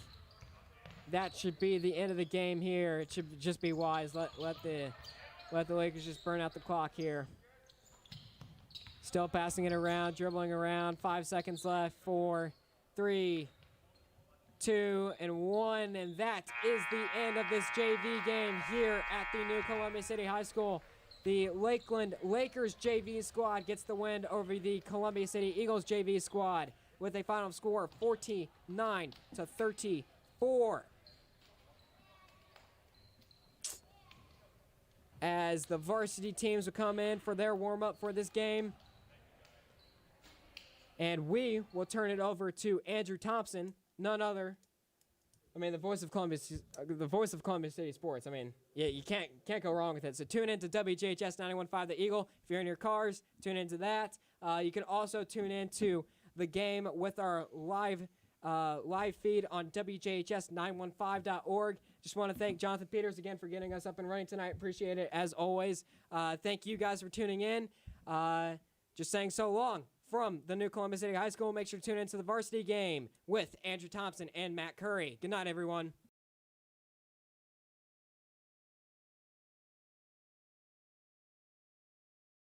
that should be the end of the game here. It should just be wise. Let the Lakers just burn out the clock here. Still passing it around, dribbling around. 5 seconds left. 4, 3, 2, and 1. And that is the end of this JV game here at the new Columbia City High School. The Lakeland Lakers JV squad gets the win over the Columbia City Eagles JV squad with a final score of 49-34. As the varsity teams will come in for their warm-up for this game. And we will turn it over to Andrew Thompson, none other. I mean, the voice of Columbia City Sports. I mean, yeah, you can't go wrong with it. So tune in to WJHS 91.5 The Eagle. If you're in your cars, tune into that. You can also tune into the game with our live feed on WJHS915.org. Just want to thank Jonathan Peters again for getting us up and running tonight. Appreciate it as always. Thank you guys for tuning in. Just saying so long from the new Columbia City High School. Make sure to tune into the varsity game with Andrew Thompson and Matt Curry. Good night, everyone.